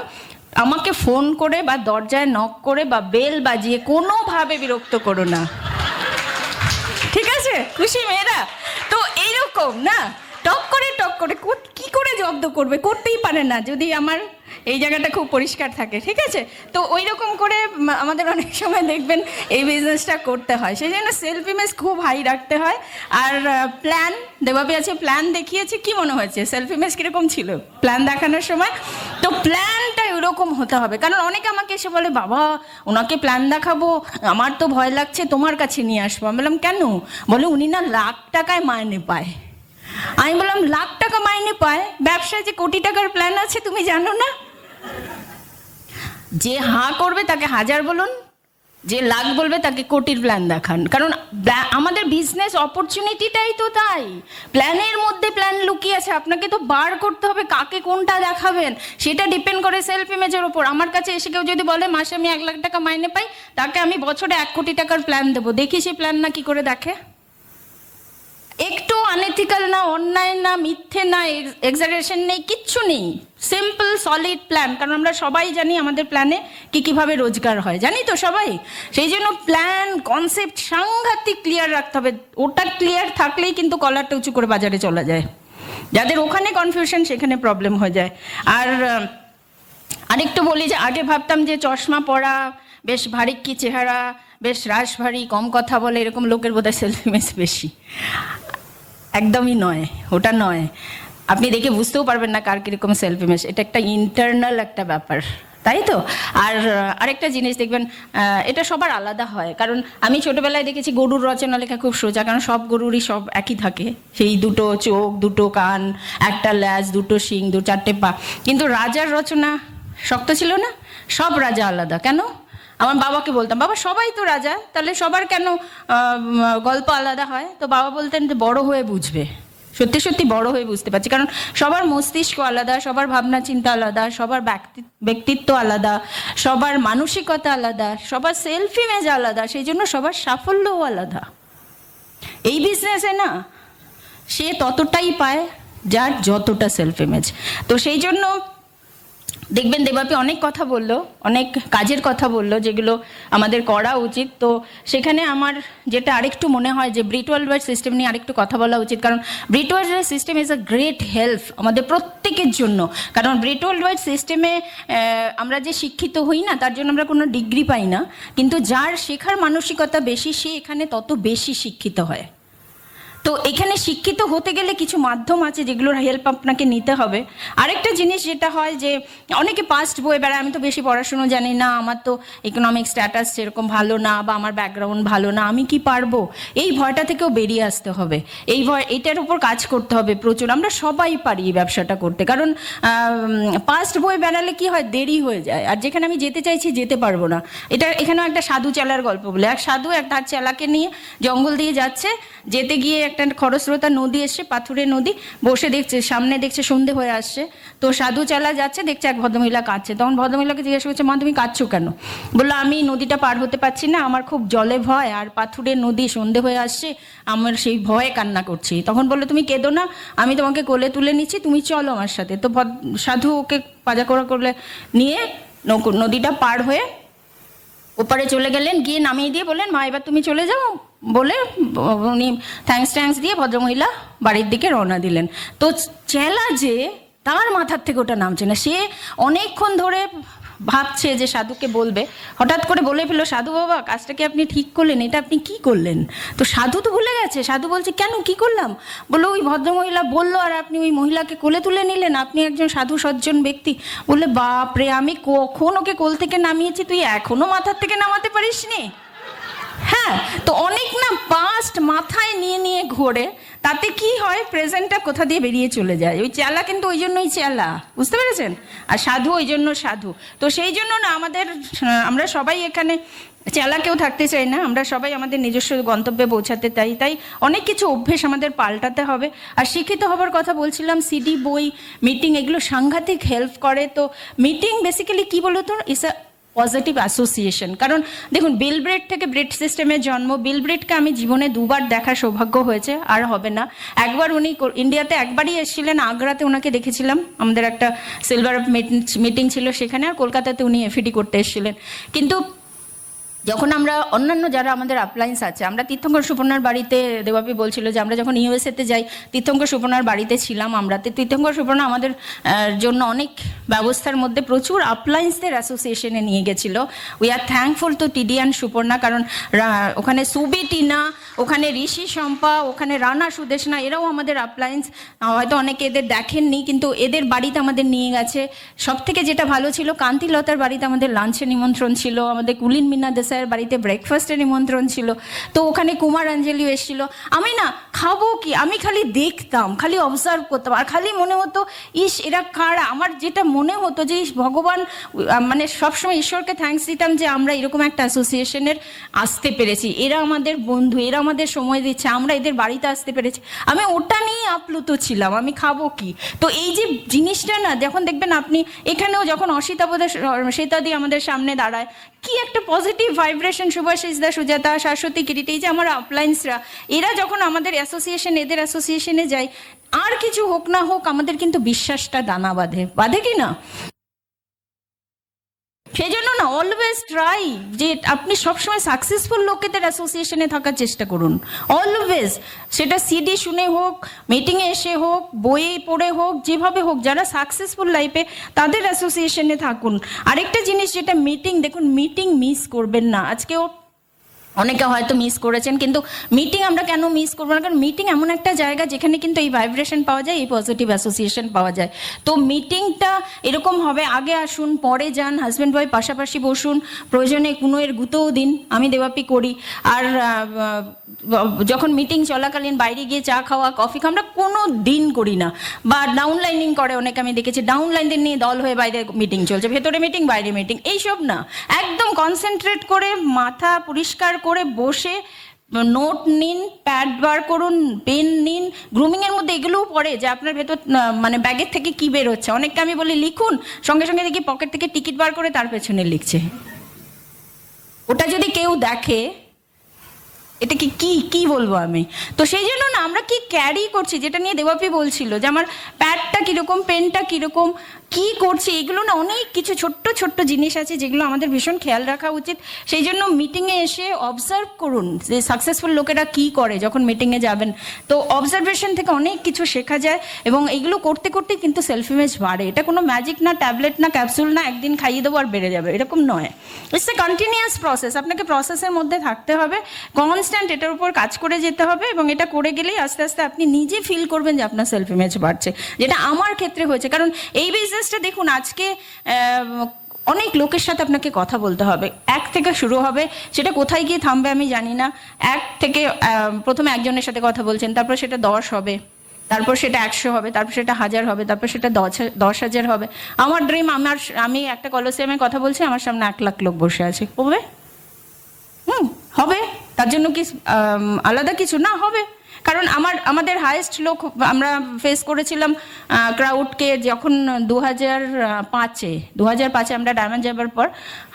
আমাকে ফোন করে বা দরজায় নক করে বা বেল বাজিয়ে কোনোভাবে বিরক্ত করো না। ঠিক আছে? খুশি মেয়েরা? তো এইরকম না, টক করে কি করে জব্দ করবে, করতেই পারে না যদি আমার এই জায়গাটা খুব পরিষ্কার থাকে, ঠিক আছে? তো ওই রকম করে আমাদের অনেক সময় দেখবেন এই বিজনেসটা করতে হয়, সেই জন্য সেলফ ইমেজ খুব হাই রাখতে হয়। আর প্ল্যান, দেবাবি আছে প্ল্যান দেখিয়েছে, কি মনে হয়েছে সেলফ ইমেজ কীরকম ছিল প্ল্যান দেখানোর সময়? তো প্ল্যানটা এরকম হতে হবে, কারণ অনেকে আমাকে এসে বলে বাবা ওনাকে প্ল্যান দেখাবো, আমার তো ভয় লাগছে, তোমার কাছে নিয়ে আসবো। আমি বললাম কেন? বলে উনি না লাখ টাকায় মাইনে পায়। আমি বললাম লাখ টাকা মাইনে পায়, ব্যবসায় যে কোটি টাকার প্ল্যান আছে তুমি জানো না? যে হাঁ করবে তাকে হাজার বলুন, যে লাখ বলবে তাকে কোটির প্ল্যান দেখান, কারণ আমাদের বিজনেস অপরচুনিটিটাই তো তাই। প্ল্যানের মধ্যে প্ল্যান লুকিয়ে আছে, আপনাকে তো বার করতে হবে কাকে কোনটা দেখাবেন, সেটা ডিপেন্ড করে সেলফ ইমেজের ওপর। আমার কাছে এসে কেউ যদি বলে মাসে আমি 1 লাখ টাকা মাইনে পাই, তাকে আমি বছরে 1 কোটি টাকার প্ল্যান দেবো, দেখি সেই প্ল্যান না কি করে দেখে। একটু আনএথিক্যাল না, অন্যায় না, মিথ্যে না, এক্সাজারেশন নেই, কিচ্ছু নেই, সিম্পল সলিড প্ল্যান। কারণ আমরা সবাই জানি আমাদের প্ল্যানে কিভাবে রোজগার হয়, জানি তো সবাই। সেই জন্য প্ল্যান কনসেপ্ট সাংঘাতিক ক্লিয়ার রাখতে হবে। ওটা ক্লিয়ার থাকলেই কিন্তু কলারটা উঁচু করে বাজারে চলা যায়। যাদের ওখানে কনফিউশন সেখানে প্রবলেম হয়ে যায়। আর আরেকটু বলি যে আগে ভাবতাম যে চশমা পরা, বেশ ভারী কি চেহারা, বেশ রাশ ভারী, কম কথা বলে, এরকম লোকের বোধহয় সেলফ ইমেজ বেশি। একদমই নয়, ওটা নয়। আপনি দেখে বুঝতেও পারবেন না কার কীরকম সেলফ ইমেজ, এটা একটা ইন্টারনাল একটা ব্যাপার, তাই তো? আর আরেকটা জিনিস দেখবেন, এটা সবার আলাদা হয়। কারণ আমি ছোটোবেলায় দেখেছি গরুর রচনা লেখা খুব সোজা, কারণ সব গরুরই সব একই থাকে, সেই 2টো চোখ, 2টো কান, একটা ল্যাজ, 2টো শিং, 4টে পা। কিন্তু রাজার রচনা শক্ত ছিল না, সব রাজা আলাদা। কেন? আমার বাবাকে বলতাম, বাবা সবাই তো রাজা, তাহলে সবার কেন গল্প আলাদা হয়? তো বাবা বলতেন যে বড় হয়ে বুঝবে। সত্যি সত্যি বড় হয়ে বুঝতে পারছি, কারণ সবার মস্তিষ্ক আলাদা, সবার ভাবনা চিন্তা আলাদা, সবার ব্যক্তিত্ব আলাদা, সবার মানসিকতা আলাদা, সবার সেলফ ইমেজ আলাদা, সেই জন্য সবার সাফল্যও আলাদা। এই বিজনেসে না সে ততটাই পায় যার যতটা সেলফ ইমেজ। তো সেই জন্য দেখবেন দেবাপি অনেক কথা বললো, অনেক কাজের কথা বললো যেগুলো আমাদের করা উচিত। তো সেখানে আমার যেটা আরেকটু মনে হয় যে ব্রিট ওয়ার্ল্ড সিস্টেম নিয়ে আরেকটু কথা বলা উচিত, কারণ Britt world system is a great help আমাদের প্রত্যেকের জন্য। কারণ ব্রিট ওয়ার্ল্ড সিস্টেমে আমরা যে শিক্ষিত হই না, তার জন্য আমরা কোনো ডিগ্রি পাই না, কিন্তু যার শেখার মানসিকতা বেশি সে এখানে তত বেশি শিক্ষিত হয়। তো এখানে শিক্ষিত হতে গেলে কিছু মাধ্যম আছে যেগুলোর হেল্প আপনাকে নিতে হবে। আরেকটা জিনিস যেটা হয় যে অনেকে পাস্ট বই বেড়ায়, আমি তো বেশি পড়াশুনো জানি না, আমার তো ইকোনমিক স্ট্যাটাস সেরকম ভালো না, বা আমার ব্যাকগ্রাউন্ড ভালো না, আমি কি পারবো? এই ভয়টা থেকেও বেরিয়ে আসতে হবে। এই ভয়, এটার উপর কাজ করতে হবে প্রচুর। আমরা সবাই পারি এই ব্যবসাটা করতে, কারণ পাস্ট বই বেড়ালে কি হয়, দেরি হয়ে যায়। আর যেখানে আমি যেতে চাইছি যেতে পারবো না। এখানেও একটা সাধু চেলার গল্প বলে, এক সাধু তার চেলাকে নিয়ে জঙ্গল দিয়ে যাচ্ছে, যেতে গিয়ে একটা খরস্রোতা নদী এসে, পাথুরে নদী, বসে দেখছে, সামনে দেখছে সন্ধে হয়ে আসছে। তো সাধু চালা যাচ্ছে, দেখছে এক ভদ্রমহিলা কাঁদছে। তখন ভদ্রমহিলাকে জিজ্ঞাসা করছে, মা তুমি কাঁদছো কেন? বললো আমি নদীটা পার হতে পারছি না, আমার খুব জলে ভয়, আর পাথুরে নদী, সন্ধে হয়ে আসছে, আমার সেই ভয়ে কান্না করছি। তখন বললো তুমি কেঁদো না, আমি তোমাকে কোলে তুলে নিচ্ছি, তুমি চলো আমার সাথে। তো সাধু ওকে পাজা করা করলে নিয়ে নদীটা পার হয়ে ওপারে চলে গেলেন, গিয়ে নামিয়ে দিয়ে বললেন মা এবার তুমি চলে যাও, বলে উনি থ্যাঙ্কস দিয়ে ভদ্রমহিলা বাড়ির দিকে রওনা দিলেন। তো চেলা যে তার মাথার থেকে ওটা নামছে না, সে অনেকক্ষণ ধরে ভাবছে যে সাধুকে বলবে, হঠাৎ করে বলে ফেললো, সাধু বাবা কাজটা কি আপনি ঠিক করলেন, এটা আপনি কি করলেন? তো সাধু তো ভুলে গেছে। সাধু বলছে কেন, কি করলাম? বললো ওই ভদ্রমহিলা বললো আর আপনি ওই মহিলাকে কোলে তুলে নিলেন, আপনি একজন সাধু সজ্জন ব্যক্তি। বললে বাপরে, আমি কখন ওকে কোল থেকে নামিয়েছি, তুই এখনো মাথার থেকে নামাতে পারিস নি? হ্যাঁ, তো অনেক না পাস্ট মাথায় নিয়ে নিয়ে ঘোরে, তাতে কি হয়, প্রেজেন্টটা কোথা দিয়ে বেরিয়ে চলে যায়। ওই চেলা কিন্তু ওই জন্যই চেলা, বুঝতে পেরেছেন? আর সাধু ওই জন্য সাধু। তো সেই জন্য না আমরা সবাই এখানে চেলা কেউ থাকতে চাই না, আমরা সবাই আমাদের নিজস্ব গন্তব্যে পৌঁছাতে চাই। তাই অনেক কিছু অভ্যেস আমাদের পাল্টাতে হবে। আর শিক্ষিত হবার কথা বলছিলাম, সিডি, বই, মিটিং, এগুলো সাংঘাতিক হেল্প করে। তো মিটিং বেসিক্যালি কি বলতো, ইস আ পজিটিভ অ্যাসোসিয়েশন। কারণ দেখুন, বিল ব্রেট থেকে ব্রেট সিস্টেমের জন্ম। বিল ব্রেটকে আমি জীবনে 2বার দেখার সৌভাগ্য হয়েছে, আর হবে না। একবার উনি ইন্ডিয়াতে একবারই এসেছিলেন, আগ্রাতে ওনাকে দেখেছিলাম, আমাদের একটা সিলভার মিটিং ছিল সেখানে, আর কলকাতাতে উনি এফইডি করতে এসেছিলেন। কিন্তু যখন আমরা অন্যান্য যারা আমাদের আপলায়েন্স আছে, আমরা তীর্থঙ্কর সুপর্ণার বাড়িতে, দেবাপি বলছিল যে আমরা যখন ইউএসএতে যাই তীর্থঙ্কর সুপর্ণার বাড়িতে ছিলাম আমরা, তো তীর্থঙ্কর সুপর্ণা আমাদের জন্য অনেক ব্যবস্থার মধ্যে প্রচুর আপলায়েন্সদের অ্যাসোসিয়েশনে নিয়ে গেছিলো। উই আর থ্যাঙ্কফুল টু টিডি অ্যান্ড সুপর্ণা, কারণ ওখানে সুবি টিনা, ওখানে ঋষি শম্পা, ওখানে রানা সুদেশনা, এরাও আমাদের আপলায়েন্স। হয়তো অনেকে এদের দেখেননি, কিন্তু এদের বাড়িতে আমাদের নিয়ে গেছে। সব থেকে যেটা ভালো ছিল, কান্তিলতার বাড়িতে আমাদের লাঞ্চে নিমন্ত্রণ ছিল, আমাদের কুলিন মিনা দেশাইয়ের বাড়িতে ব্রেকফাস্টের নিমন্ত্রণ ছিল, তো ওখানে কুমার অঞ্জলিও এসেছিল। আমি না খাবো কি, আমি খালি দেখতাম, খালি অবজার্ভ করতাম, আর খালি মনে হতো ইস এরা কারা। আমার যেটা মনে হতো যে ভগবান, মানে সবসময় ঈশ্বরকে থ্যাঙ্কস দিতাম যে আমরা এরকম একটা অ্যাসোসিয়েশনের আসতে পেরেছি, এরা আমাদের বন্ধু, এরা আমাদের সময় দিচ্ছে, আমরা এদের বাড়িতে আসতে পেরেছি। আমি ওটা নিয়ে আপ্লুত ছিলাম, আমি খাবো কি। তো এই যে জিনিসটা না, যখন দেখবেন আপনি এখানেও যখন অসিতাবোধের শ্বেতাদি আমাদের সামনে দাঁড়ায়, কি একটা পজিটিভ ভাইব্রেশন, শুভাশিস দা, সুজাতা, শাশ্বতী, কিরিটি, এই যে আমার আপলায়েন্সরা, এরা যখন আমাদের অ্যাসোসিয়েশন, এদের অ্যাসোসিয়েশনে যায়, আর কিছু হোক না হোক আমাদের কিন্তু বিশ্বাসটা দানা বাঁধে কি না? সেই জন্য না অলওয়েজ ট্রাই যে আপনি সবসময় সাকসেসফুল লোকেদের অ্যাসোসিয়েশনে থাকার চেষ্টা করুন, অলওয়েজ। সেটা সিডি শুনে হোক, মিটিংয়ে এসে হোক, বইয়ে পড়ে হোক, যেভাবে হোক, যারা সাকসেসফুল লাইফে তাদের অ্যাসোসিয়েশনে থাকুন। আরেকটা জিনিস যেটা মিটিং, দেখুন মিটিং মিস করবেন না। আজকেও অনেকে হয়তো মিস করেছেন, কিন্তু মিটিং আমরা কেন মিস করবো না? কারণ মিটিং এমন একটা জায়গা যেখানে কিন্তু এই ভাইব্রেশন পাওয়া যায়, এই পজিটিভ অ্যাসোসিয়েশন পাওয়া যায়। তো মিটিংটা এরকম হবে, আগে আসুন পরে যান, হাজব্যান্ড ওয়াইফ পাশাপাশি বসুন, প্রয়োজনে কুনোয়ের গুঁতোও দিন, আমি দেবাপি করি। আর যখন মিটিং চলাকালীন বাইরে গিয়ে চা খাওয়া, কফি খাওয়া আমরা কোনো দিন করি না। বা ডাউনলাইনিং করে অনেকে, আমি দেখেছি ডাউনলাইনদের নিয়ে দল হয়ে বাইরে মিটিং চলছে, ভেতরে মিটিং বাইরে মিটিং, এইসব না। একদম কনসেন্ট্রেট করে মাথা পরিষ্কার করে বসে নোট নিন, প্যাড বার করুন, পেন নিন। গ্রুমিংয়ের মধ্যে এগুলোও পড়ে যে আপনার ভেতর মানে ব্যাগের থেকে কি বের হচ্ছে। অনেকটা আমি বলি লিখুন, সঙ্গে সঙ্গে দেখি পকেট থেকে টিকিট বার করে তার পেছনে লিখছে। ওটা যদি কেউ দেখে, এটা কি বলবো আমি? তো সেই জন্য না আমরা কি ক্যারি করছি, যেটা নিয়ে দেবাপি বলছিল যে আমার প্যাডটা কীরকম, পেনটা কীরকম, কি করছি, এগুলো না অনেক কিছু ছোট্ট ছোট্ট জিনিস আছে যেগুলো আমাদের ভীষণ খেয়াল রাখা উচিত। সেই জন্য মিটিংয়ে এসে অবজার্ভ করুন যে সাকসেসফুল লোকেরা কি করে যখন মিটিংয়ে যাবেন। তো অবজারভেশন থেকে অনেক কিছু শেখা যায়, এবং এগুলো করতে করতে কিন্তু সেলফ ইমেজ বাড়ে। এটা কোনো ম্যাজিক না, ট্যাবলেট না, ক্যাপসুল না, একদিন খাইয়ে দেবো আর বেড়ে যাবে, এরকম নয়। It's a continuous process. আপনাকে প্রসেসের মধ্যে থাকতে হবে, কনস্ট্যান্ট এটার উপর কাজ করে যেতে হবে, এবং এটা করে গেলেই আস্তে আস্তে আপনি নিজে ফিল করবেন যে আপনার সেলফ ইমেজ বাড়ছে, যেটা আমার ক্ষেত্রে হয়েছে। কারণ এই বিজনেসটা দেখুন, আজকে অনেক লোকের সাথে আপনাকে কথা বলতে হবে, এক থেকে শুরু হবে, সেটা কোথায় গিয়ে থামবে আমি জানি না। এক থেকে প্রথমে একজনের সাথে কথা বলছেন, তারপর সেটা 10 হবে, তারপর সেটা 100 হবে, তারপর সেটা 1000 হবে, তারপর সেটা 10,000 হবে। আমার ড্রিম, আমি একটা কলোসিয়ামে কথা বলছি, আমার সামনে 1 লাখ লোক বসে আছে, হবে? হবে। তার জন্য কি আলাদা কিছু না? হবে। কারণ আমাদের হাইয়েস্ট লোক আমরা ফেস করেছিলাম ক্রাউডকে যখন 2005-এ আমরা ডায়মন্ড যাবার পর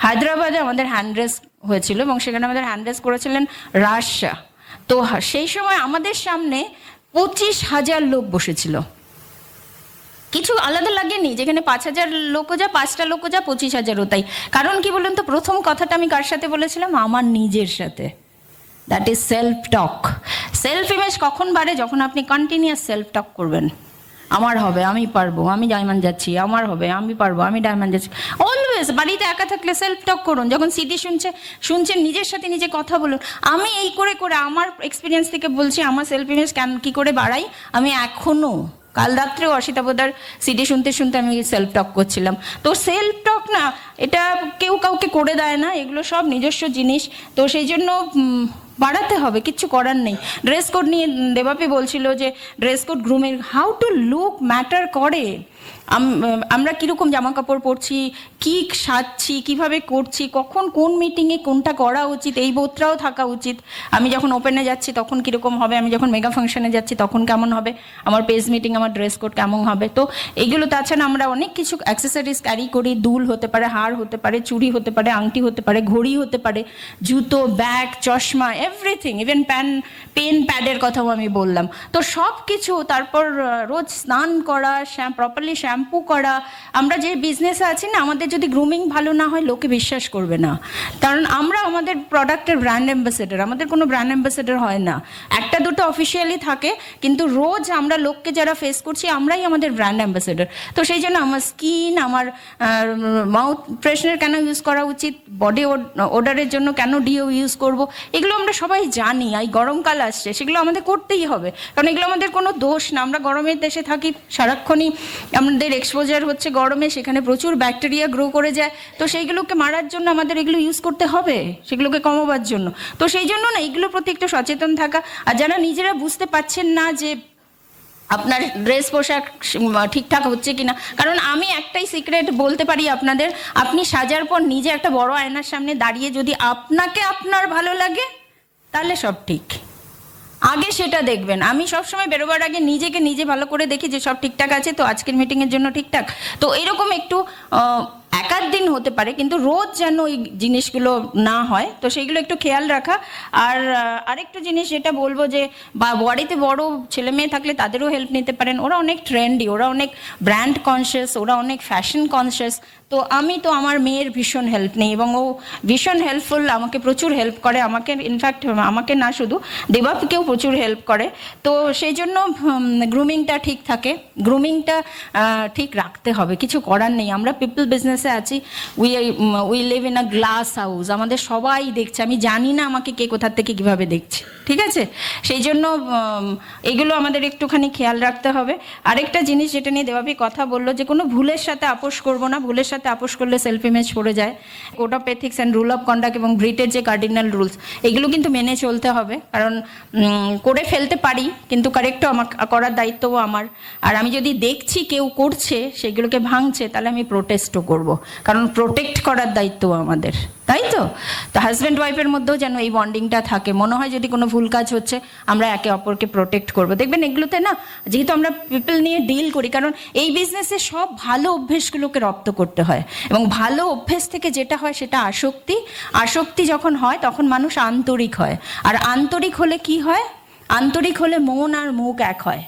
হায়দ্রাবাদে আমাদের হ্যান্ড রেস হয়েছিল, এবং সেখানে আমাদের হ্যান্ড রেস করেছিলেন রাজশাহ। তো সেই সময় আমাদের সামনে 25,000 লোক বসেছিল। কিছু আলাদা লাগেনি, যেখানে 5,000 লোকও যা, 5টা লোকও যা, 25,000ও তাই। কারণ কি বলুন তো, প্রথম কথাটা আমি কার সাথে বলেছিলাম? আমার নিজের সাথে। That is self talk. Self image কখন বাড়ে? যখন আপনি কন্টিনিউয়াস সেলফ টক করবেন। আমার হবে, আমি পারবো, আমি ডায়মন্ড যাচ্ছি, আমার হবে, আমি পারবো, আমি ডায়মন্ড যাচ্ছি। অলওয়েজ বাড়িতে একা থাকলে সেলফ টক করুন। যখন সিডি শুনছেন নিজের সাথে নিজে কথা বলুন। আমি এই করে আমার এক্সপিরিয়েন্স থেকে বলছি, আমার সেলফ ইমেজ কী করে বাড়াই। আমি এখনও, কাল রাত্রেও অসিতাবোদার সিডি শুনতে শুনতে আমি সেলফ টক করছিলাম। তো সেলফ টক না, এটা কেউ কাউকে করে দেয় না, এগুলো সব নিজস্ব জিনিস। তো সেই জন্য বাড়াতে হবে, কিচ্ছু করার নেই। ড্রেস কোড নিয়ে দেবাপি বলছিল যে dress code, grooming, how to look matter করে। আমরা কীরকম জামা কাপড় পরছি, কী সাজছি, কীভাবে করছি, কখন কোন মিটিংয়ে কোনটা করা উচিত, এই বোধটাও থাকা উচিত। আমি যখন ওপেনে যাচ্ছি তখন কীরকম হবে, আমি যখন মেগা ফাংশনে যাচ্ছি তখন কেমন হবে, আমার পেজ মিটিং, আমার ড্রেস কোড কেমন হবে। তো এগুলো, তাছাড়া আমরা অনেক কিছু অ্যাক্সেসরিজ ক্যারি করি। দুল হতে পারে, হার হতে পারে, চুড়ি হতে পারে, আংটি হতে পারে, ঘড়ি হতে পারে, জুতো, ব্যাগ, চশমা, এভরিথিং, ইভেন পেন প্যাডের কথাও আমি বললাম। তো সব কিছু, তারপর রোজ স্নান করা, প্রপারলি শ্যাম্পু করা। আমরা যে বিজনেসে আছি না, আমাদের যদি গ্রুমিং ভালো না হয় লোকে বিশ্বাস করবে না, কারণ আমরা আমাদের প্রোডাক্টের ব্র্যান্ড অ্যাম্বাসেডর, আমাদের কোনো ব্র্যান্ড অ্যাম্বাসেডর হয় না, একটা দুটো অফিসিয়ালি থাকে, কিন্তু রোজ আমরা লোককে যারা ফেস করছি আমরাই আমাদের ব্র্যান্ড অ্যাম্বাসেডর। তো সেই জন্য আমার স্কিন, আমার মাউথ ফ্রেশনার কেন ইউজ করা উচিত, বডি ওডারের জন্য কেন ডিও ইউজ করব, এগুলো আমরা সবাই জানি। এই গরমকাল আসছে, সেগুলো আমাদের করতেই হবে, কারণ এগুলো আমাদের কোনো দোষ না। আমরা গরমের দেশে থাকি, সারাক্ষণই আমাদের এক্সপোজার হচ্ছে গরমে, সেখানে প্রচুর ব্যাকটেরিয়া গ্রো করে যায়। তো সেইগুলোকে মারার জন্য আমাদের এগুলো ইউজ করতে হবে, সেগুলোকে কমাবার জন্য। তো সেই জন্য না, এগুলোর প্রতি একটু সচেতন থাকা। আর যারা নিজেরা বুঝতে পারছেন না যে আপনার ড্রেস পোশাক ঠিকঠাক হচ্ছে কিনা, কারণ আমি একটাই সিক্রেট বলতে পারি আপনাদের, আপনি সাজার পর নিজে একটা বড় আয়নার সামনে দাঁড়িয়ে যদি আপনাকে আপনার ভালো লাগে, তাহলে সব ঠিক। আগে সেটা দেখবেন। আমি সবসময় বেরোবার আগে নিজেকে নিজে ভালো করে দেখি যে সব ঠিকঠাক আছে, তো আজকের মিটিংয়ের জন্য ঠিকঠাক। তো এরকম একটু একাধ দিন হতে পারে, কিন্তু রোজ যেন ওই জিনিসগুলো না হয়, তো সেইগুলো একটু খেয়াল রাখা। আর আরেকটু জিনিস যেটা বলবো, যে বাড়িতে বড় ছেলে মেয়ে থাকলে তাদেরও হেল্প নিতে পারেন। ওরা অনেক ট্রেন্ডি, ওরা অনেক ব্র্যান্ড কনসিয়াস, ওরা অনেক ফ্যাশন কনসিয়াস। তো আমি তো আমার মেয়ের ভীষণ হেল্প নিই, এবং ও ভীষণ হেল্পফুল, আমাকে প্রচুর হেল্প করে। আমাকে ইনফ্যাক্ট আমাকে না শুধু, দেবাপকেও প্রচুর হেল্প করে। তো সেই জন্য গ্রুমিংটা ঠিক থাকে, গ্রুমিংটা ঠিক রাখতে হবে, কিছু করার নেই। আমরা পিপল বিজনেসে আছি, we live in a glass house, আমাদের সবাই দেখছে। আমি জানি না আমাকে কে কোথার থেকে কিভাবে দেখছে, ঠিক আছে? সেই জন্য এগুলো আমাদের একটুখানি খেয়াল রাখতে হবে। আরেকটা জিনিস যেটা নিয়ে দেবাপি কথা বললো, যে কোনো ভুলের সাথে আপোষ করবো না। ভুলের সাথে আপোষ করলে সেলফ ইমেজ পড়ে যায়। Code of ethics and rule of conduct এবং ব্রিটের যে কার্ডিনাল রুলস, এগুলো কিন্তু মেনে চলতে হবে, কারণ করে ফেলতে পারি, কিন্তু কারেক্টও আমার করার দায়িত্বও আমার। আর আমি যদি দেখছি কেউ করছে, সেগুলোকে ভাঙছে, তাহলে আমি প্রোটেস্টও করব, কারণ প্রোটেক্ট করার দায়িত্বও আমাদের, তাই তো? তো হাজব্যান্ড ওয়াইফের মধ্যেও যেন এই বন্ডিংটা থাকে। মনে হয় যদি কোনো ভুল কাজ হচ্ছে, আমরা একে অপরকে প্রোটেক্ট করবো। দেখবেন এগুলোতে না, যেহেতু আমরা পিপল নিয়ে ডিল করি, কারণ এই বিজনেসে সব ভালো অভ্যেসগুলোকে রপ্ত করতে হয়, এবং ভালো অভ্যেস থেকে যেটা হয় সেটা আসক্তি। আসক্তি যখন হয় তখন মানুষ আন্তরিক হয়, আর আন্তরিক হলে কি হয়? আন্তরিক হলে মন আর মুখ এক হয়।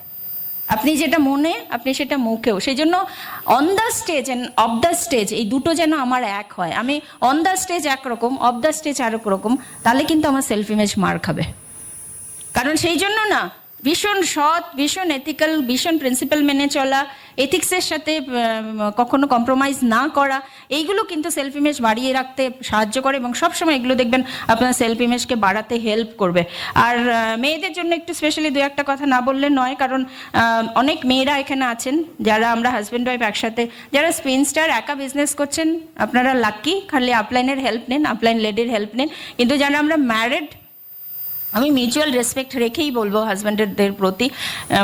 আপনি যেটা মনে, আপনি সেটা মুখেও। সেই জন্য on the stage and of the stage, এই দুটো যেন আমার এক হয়। আমি অন দ্য স্টেজ একরকম, অফ দ্য স্টেজ আরেক রকম, তাহলে কিন্তু আমার সেলফ ইমেজ মার খাবে। কারণ সেই জন্য না, ভীষণ সৎ, ভীষণ এথিক্যাল, ভীষণ প্রিন্সিপাল মেনে চলা, এথিক্সের সাথে কখনো কম্প্রোমাইজ না করা, এইগুলো কিন্তু সেলফ ইমেজ বাড়িয়ে রাখতে সাহায্য করে, এবং সবসময় এগুলো দেখবেন আপনার সেলফ ইমেজকে বাড়াতে হেল্প করবে। আর মেয়েদের জন্য একটু স্পেশালি দু একটা কথা না বললে নয়, কারণ অনেক মেয়েরা এখানে আছেন যারা আমরা হাজব্যান্ড ওয়াইফ একসাথে, যারা স্পিনস্টার একা বিজনেস করছেন, আপনারা লাকি, খালি আপলাইনের হেল্প নিন, আপলাইন লেডির হেল্প নিন। কিন্তু যারা আমরা ম্যারিড, আমি মিউচুয়াল রেসপেক্ট রেখেই বলবো হাজব্যান্ডের প্রতি,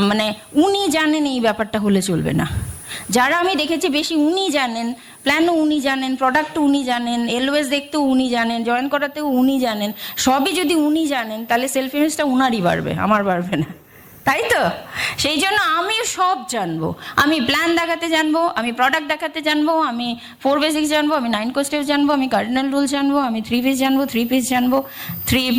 মানে উনি জানেন এই ব্যাপারটা হলে চলবে না। যারা আমি দেখেছি বেশি উনি জানেন, প্ল্যানও উনি জানেন, প্রোডাক্টও উনি জানেন, এলওয়েজ দেখতেও উনি জানেন, জয়েন করাতেও উনি জানেন, সবই যদি উনি জানেন, তাহলে সেলফ ইমেজটা উনারই বাড়বে, আমার বাড়বে না, তাই তো? সেই জন্য আমি সব জানবো, আমি প্ল্যান দেখাতে জানবো, আমি প্রোডাক্ট দেখাতে জানবো, আমি 4 বেসিক্স জানবো, আমি 9 কোস্টেপস জানবো, আমি কার্ডিনাল রুল জানবো, আমি 3 পিস জানবো, 3 পিস জানবো, 3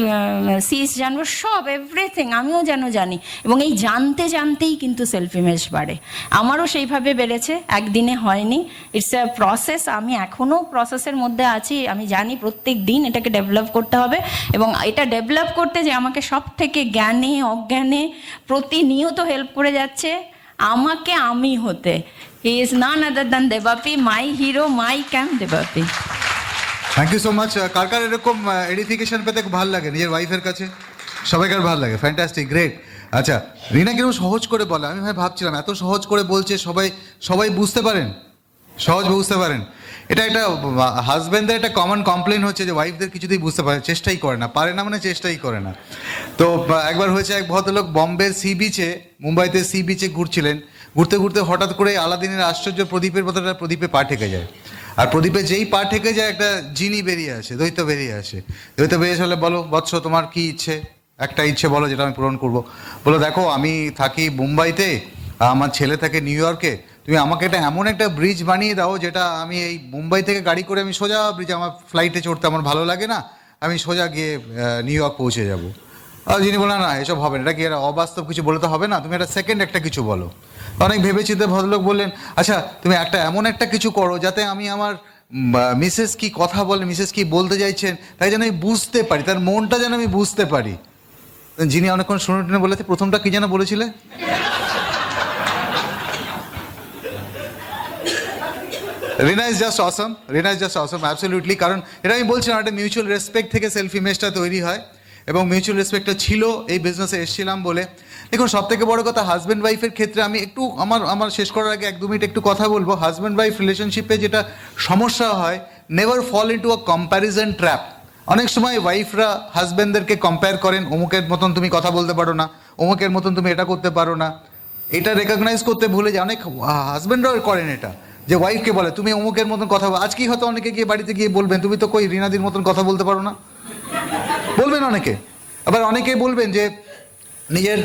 সিস জানবো, সব এভরিথিং আমিও যেন জানি। এবং এই জানতে জানতেই কিন্তু সেলফ ইমেজ বাড়ে। আমারও সেইভাবে বেড়েছে, একদিনে হয়নি, ইটস আ প্রসেস। আমি এখনও প্রসেসের মধ্যে আছি। আমি জানি প্রত্যেক দিন এটাকে ডেভেলপ করতে হবে, এবং এটা ডেভেলপ করতে যে আমাকে সব থেকে জ্ঞানে অজ্ঞানে প্রতিনিয়ত হেল্প করে যাচ্ছে আমাকে আমি হতে। He is none other than Debapi, my hero, my camp Debapi. Thank you so much. কার কার এরকম এডিফিকেশন পেতে খুব ভালো লাগে নিজের ওয়াইফের কাছে? সবাইকার ভালো লাগে, ফ্যান্টাস্টিক, গ্রেট। আচ্ছা, রিনা কিরকম সহজ করে বলে, আমি ভাবছিলাম এত সহজ করে বলছে, সবাই বুঝতে পারেন, সহজ বুঝতে পারেন। এটা একটা হাজব্যান্ডদের একটা কমন কমপ্লেন হচ্ছে যে ওয়াইফদের কিছুতেই বুঝতে পারে, চেষ্টাই করে না, পারে না মানে চেষ্টাই করে না। তো একবার হয়েছে, এক ভদ্রলোক বম্বের সি বিচে, মুম্বাইতে সি বিচে ঘুরছিলেন, ঘুরতে ঘুরতে হঠাৎ করে আলাদিনের আশ্চর্য প্রদীপের মতোটা প্রদীপে পা ঠেকে যায়। আর প্রদীপে যেই পা ঠেকে যায়, একটা জিনি বেরিয়ে আসে, দৈত্য বেরিয়ে আসে। দৈত্য বেরিয়ে আসলে, বলো বৎস, তোমার কি ইচ্ছে? একটা ইচ্ছে বলো যেটা আমি পূরণ করবো। বলো, দেখো আমি থাকি মুম্বাইতে, আমার ছেলে থাকে নিউ ইয়র্কে, তুমি আমাকে এমন একটা ব্রিজ বানিয়ে দাও যেটা আমি এই মুম্বাই থেকে গাড়ি করে আমি সোজা ব্রিজে, আমার ফ্লাইটে চড়তে আমার ভালো লাগে না, আমি সোজা গিয়ে নিউ ইয়র্ক পৌঁছে যাব। আর যিনি বললেন না এসব হবে না, এটা কি একটা অবাস্তব কিছু বলে তো হবে না, তুমি একটা সেকেন্ড একটা কিছু বলো। অনেক ভেবেচিন্তে ভদ্রলোক বললেন আচ্ছা তুমি এমন একটা কিছু করো যাতে আমি আমার মিসেস কি কথা বলে, মিসেস কি বলতে চাইছেন তাই যেন আমি বুঝতে পারি, তার মনটা যেন আমি বুঝতে পারি। যিনি অনেকক্ষণ শুনে টেনে বলেছে প্রথমটা কি যেন বলেছিলে? Rina is just awesome, Rina is just awesome, absolutely. কারণ এটা আমি বলছিলাম একটা মিউচুয়াল রেসপেক্ট থেকে সেলফ ইমেজটা তৈরি হয়, এবং মিউচুয়াল রেসপেক্টটা ছিল এই বিজনেসে এসেছিলাম বলে। দেখুন সব থেকে বড় কথা হাজব্যান্ড ওয়াইফের ক্ষেত্রে আমি একটু আমার শেষ করার আগে 1-2 মিনিট একটু কথা বলবো। হাজব্যান্ড ওয়াইফ রিলেশনশিপে যেটা সমস্যা হয়, never fall into a comparison trap. অনেক সময় ওয়াইফরা হাজব্যান্ডদেরকে কম্পেয়ার করেন, অমুকের মতন তুমি কথা বলতে পারো না, অমুকের মতন তুমি এটা করতে পারো না। এটা রেকগনাইজ করতে ভুলে যায়, অনেক হাজব্যান্ডরাও করেন এটা, যে ওয়াইফকে বলে তুমি অমুকের মতন কথা বল। আজকেই হয়তো অনেকে গিয়ে বাড়িতে গিয়ে বলবেন তুমি তো কই রিনাদির মতন কথা বলতে পারো না, বলবেন অনেকে। আবার অনেকেই বলবেন যে নিজের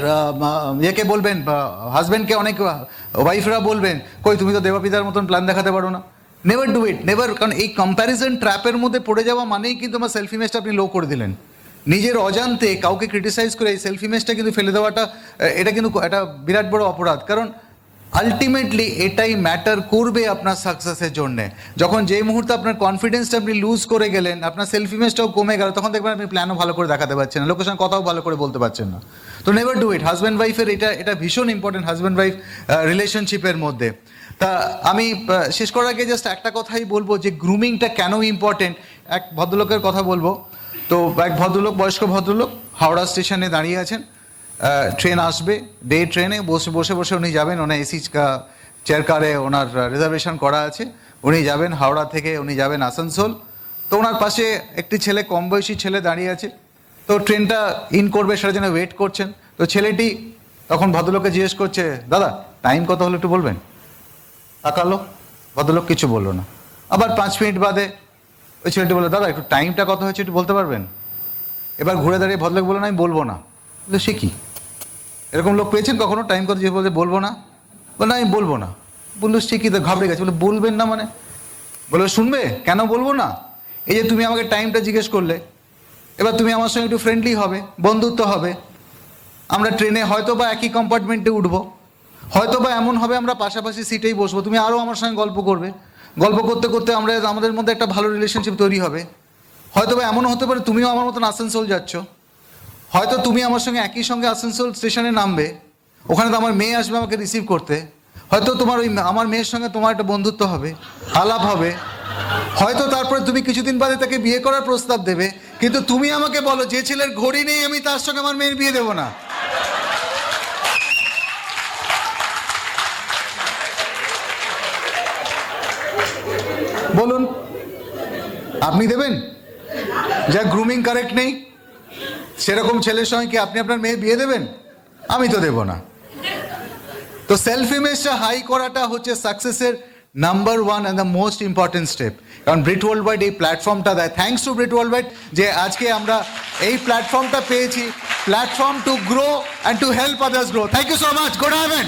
ইয়েকে বলবেন, হাজব্যান্ডকে অনেক ওয়াইফরা বলবেন কই তুমি তো দেবাপিতার মতন প্ল্যান দেখাতে পারো না। Never do it, never. কারণ এই কম্প্যারিজন ট্র্যাপের মধ্যে পড়ে যাওয়া মানেই কিন্তু আমার সেলফ ইমেজটা আপনি লো করে দিলেন। নিজের অজান্তে কাউকে ক্রিটিসাইজ করে এই সেলফ ইমেজটা কিন্তু ফেলে দেওয়াটা, এটা কিন্তু একটা বিরাট বড় অপরাধ। কারণ আলটিমেটলি এটাই ম্যাটার করবে আপনার সাকসেসের জন্যে। যখন যেই মুহূর্তে আপনার কনফিডেন্সটা আপনি লুজ করে গেলেন, আপনার সেলফ ইমেজটাও কমে গেল, তখন দেখবেন আপনি প্ল্যানও ভালো করে দেখাতে পারছেন না, লোকের সঙ্গে কথাও ভালো করে বলতে পারছেন না। তো নেভার ডু ইট। হাজব্যান্ড ওয়াইফের এটা ভীষণ ইম্পর্টেন্ট হাজব্যান্ড ওয়াইফ রিলেশনশিপের মধ্যে। তা আমি শেষ করার আগে জাস্ট একটা কথাই বলবো যে গ্রুমিংটা কেন ইম্পর্টেন্ট। এক ভদ্রলোকের কথা বলবো। তো এক ভদ্রলোক, বয়স্ক ভদ্রলোক হাওড়া স্টেশনে দাঁড়িয়ে আছেন, ট্রেন আসবে, ডে ট্রেনে বসে বসে বসে উনি যাবেন, ওনার এসি চেয়ার কারে ওনার রিজার্ভেশন করা আছে, উনি যাবেন হাওড়া থেকে উনি যাবেন আসানসোল। তো ওনার পাশে একটি ছেলে, কম বয়সী ছেলে দাঁড়িয়ে আছে। তো ট্রেনটা ইন করবে সেটা যেন ওয়েট করছেন। তো ছেলেটি তখন ভদ্রলোককে জিজ্ঞেস করছে দাদা টাইম কত হলো একটু বলবেন। তাকালো, ভদ্রলোক কিছু বললো না। আবার 5 মিনিট বাদে ওই ছেলেটি বললো দাদা একটু টাইমটা কত হয়েছে একটু বলতে পারবেন। এবার ঘুরে দাঁড়িয়ে ভদ্রলোক বললো না আমি বলবো না। বললো সে কি, এরকম লোক পেয়েছেন কখনো টাইম কত যে বলছে বলবো না? বললো আমি বলবো না। বললো সে কি, তো ঘাবড়ে গেছে। বলে বলবেন না মানে? বললো শুনবে কেন বলবো না, এই যে তুমি আমাকে টাইমটা জিজ্ঞেস করলে, এবার তুমি আমার সঙ্গে একটু ফ্রেন্ডলি হবে, বন্ধুত্ব হবে। আমরা ট্রেনে হয়তো বা একই কম্পার্টমেন্টে উঠবো, হয়তো বা এমন হবে আমরা পাশাপাশি সিটেই বসবো, তুমি আরও আমার সঙ্গে গল্প করবে, গল্প করতে করতে আমাদের মধ্যে একটা ভালো রিলেশনশিপ তৈরি হবে। হয়তো বা এমনও হতে পারে তুমিও আমার মতন আসানসোল যাচ্ছ, হয়তো তুমি আমার সঙ্গে একই সঙ্গে আসানসোল স্টেশনে নামবে, ওখানে তো আমার মেয়ে আসবে আমাকে রিসিভ করতে, হয়তো তোমার আমার মেয়ের সঙ্গে তোমার একটা বন্ধুত্ব হবে, আলাপ হবে, হয়তো তারপরে তুমি কিছুদিন বাদে তাকে বিয়ে করার প্রস্তাব দেবে। কিন্তু তুমি আমাকে বলো যে ছেলের ঘড়ি নেই আমি তার সঙ্গে আমার মেয়ের বিয়ে দেবো না। বলুন আপনি দেবেন? যা গ্রুমিং কারেক্ট নেই সেরকম ছেলের সঙ্গে কি আপনি আপনার মেয়ে বিয়ে দেবেন? আমি তো দেব না। তো সেলফ ইমেজটা হাই করাটা হচ্ছে সাকসেসের number 1 and the most important step. কারণ ব্রিট ওয়ার্ল্ড ওয়াইড এই প্ল্যাটফর্মটা দেয়, thanks to Britt world wide, যে আজকে আমরা এই প্ল্যাটফর্মটা পেয়েছি, platform to grow and to help others grow. Thank you so much, good evening.